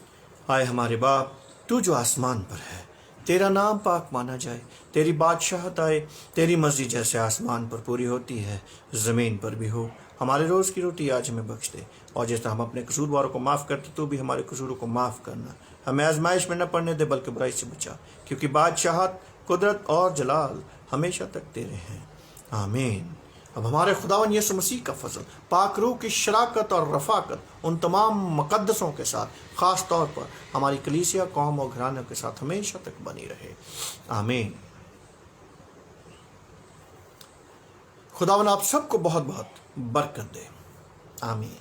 A: आए हमारे बाप, तू जो आसमान पर है, तेरा नाम पाक माना जाए, तेरी बादशाहत आए, तेरी मर्जी जैसे आसमान पर पूरी होती है ज़मीन पर भी हो। हमारे रोज़ की रोटी आज हमें बख्श दे, और जैसे हम अपने कसूरवारों को माफ़ करते तू भी हमारे कसूरों को माफ़ करना। हमें आजमाइश में न पड़ने दे बल्कि बुराई से बचा, क्योंकि बादशाहत, कुदरत और जलाल हमेशा तक तेरे हैं, आमीन। अब हमारे खुदावन यीशु मसीह का फजल, पाक रूह की शराकत और रफ़ाकत उन तमाम मुक़द्दसों के साथ, ख़ास तौर पर हमारी कलीसिया, कौम और घरानों के साथ हमेशा तक बनी रहे, आमीन। खुदावन आप सबको बहुत बहुत बरकत दे, आमीन।